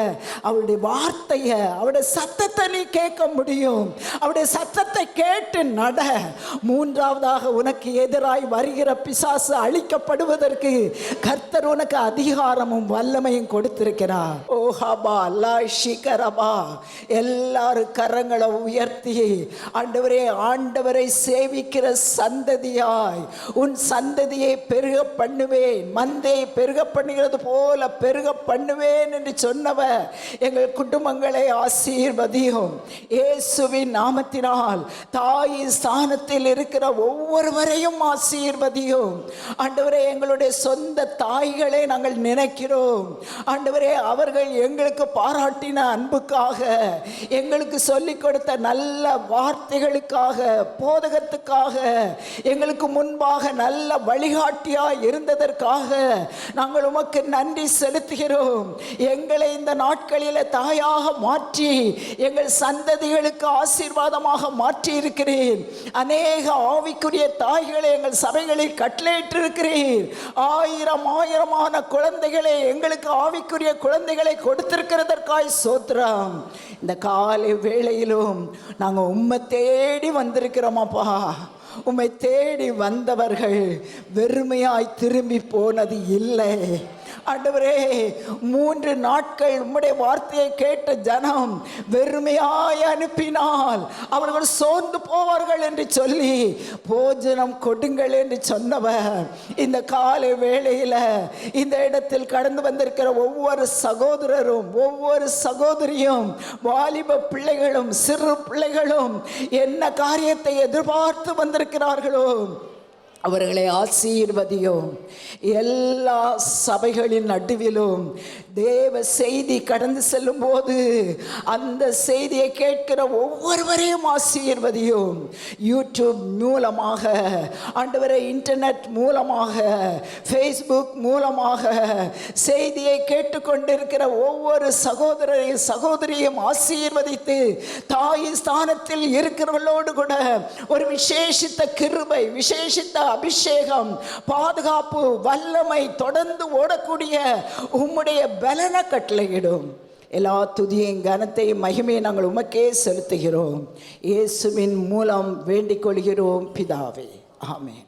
அவருடைய வார்த்தையை, அவருடைய சத்தத்தை நீ கேட்க முடியும். அவருடைய சத்தத்தை கேட்டு நட. 3வதாக உனக்கு எதிராய் வருகிற பிசாசு அழிக்கப்படுவதற்கு கர்த்தர் உனக்கு அதிகாரமும் வல்லமையும் கொடுத்திருக்கிறார். ஓ ஹபா லாஷிகரபா, எல்லாரும் கரங்களை உயர்த்தி ஆண்டவரே, ஆண்டவரை சேவிக்கிற சந்ததியாய் உன் சந்ததியை பெருக பண்ணுவேன், மந்தை பெருக பண்ணுகிறது போல பெருக பண்ணுவேன் என்று சொன்னவர் எங்கள் குடும்பங்களை ஆசீர்வதியும். இயேசுவின் நாமத்தினால் தாயின் ஸ்தானத்தில் இருக்கிற ஒவ்வொருவரையும் ஆசீர்வதியும். ஆண்டவரே, எங்களுடைய சொந்த தாய்களை நாங்கள் நினைக்கிறோம். ஆண்டவரே, அவர்கள் எங்களுக்கு பாராட்டின அன்புக்காக, எங்களுக்கு சொல்லிக் கொடுத்த நல்ல வார்த்தைகளுக்காக, போதகத்துக்காக, எங்களுக்கு முன்பாக நல்ல வழிகாட்டியாய் இருந்தது கொடுத்ததற்காக நாங்கள் உமக்கு நன்றி செலுத்துகிறோம். எங்களை இந்த நாட்களில் தாயாக மாற்றி எங்கள் சந்ததிகளுக்கு ஆசீர்வாதமாக மாற்றி இருக்கிறேன். அநேக ஆவிக்குரிய தாய்களை எங்கள் சபைகளில் கட்டளையிட்டிருக்கிறீர். ஆயிரமான குழந்தைகளை எங்களுக்கு ஆவிக்குரிய குழந்தைகளை கொடுத்திருக்கிறதற்காய் சோத்திரம். இந்த காலை வேளையிலும் நாங்கள் உம்மை தேடி வந்திருக்கிறோமாப்பா. உம்மை தேடி வந்தவர்கள் வெறுமையாய் திரும்பி போனது இல்லை. ஆண்டவரே, 3 நாட்கள் உம்முடைய வார்த்தையை கேட்ட ஜனம் வெறுமையாய் அனுப்பினால் அவர்கள் சோர்ந்து போவார்கள் என்று சொல்லி போஜனம் கொடுங்கள் என்று சொன்னவர் இந்த காலை வேளையில் இந்த இடத்தில் கடந்து வந்திருக்கிற ஒவ்வொரு சகோதரரும் ஒவ்வொரு சகோதரியும் வாலிப பிள்ளைகளும் சிறு பிள்ளைகளும் என்ன காரியத்தை எதிர்பார்த்து வந்திருக்கிறார்களோ அவர்களை ஆசீர்வதியும். எல்லா சபைகளின் நடுவிலும் தேவ செய்தி கடந்து செல்லும் போது அந்த செய்தியை கேட்கிற ஒவ்வொருவரையும் ஆசீர்வதியும். யூடியூப் மூலமாக, ஆண்டவரே, இன்டர்நெட் மூலமாக, ஃபேஸ்புக் மூலமாக செய்தியை கேட்டுக்கொண்டிருக்கிற ஒவ்வொரு சகோதரரையும் சகோதரியும் ஆசீர்வதித்து தாயின் ஸ்தானத்தில் இருக்கிறவர்களோடு கூட ஒரு விசேஷித்த கிருபை, விசேஷித்த அபிஷேகம், பாதுகாப்பு, வல்லமை தொடர்ந்து ஓடக்கூடிய உம்முடைய பலன கட்டளையிடும். எல்லா துதியையும் கனத்தையும் மகிமையை நாங்கள் உமக்கே செலுத்துகிறோம். இயேசுவின் மூலம் வேண்டிக் கொள்கிறோம் பிதாவே. ஆமென்.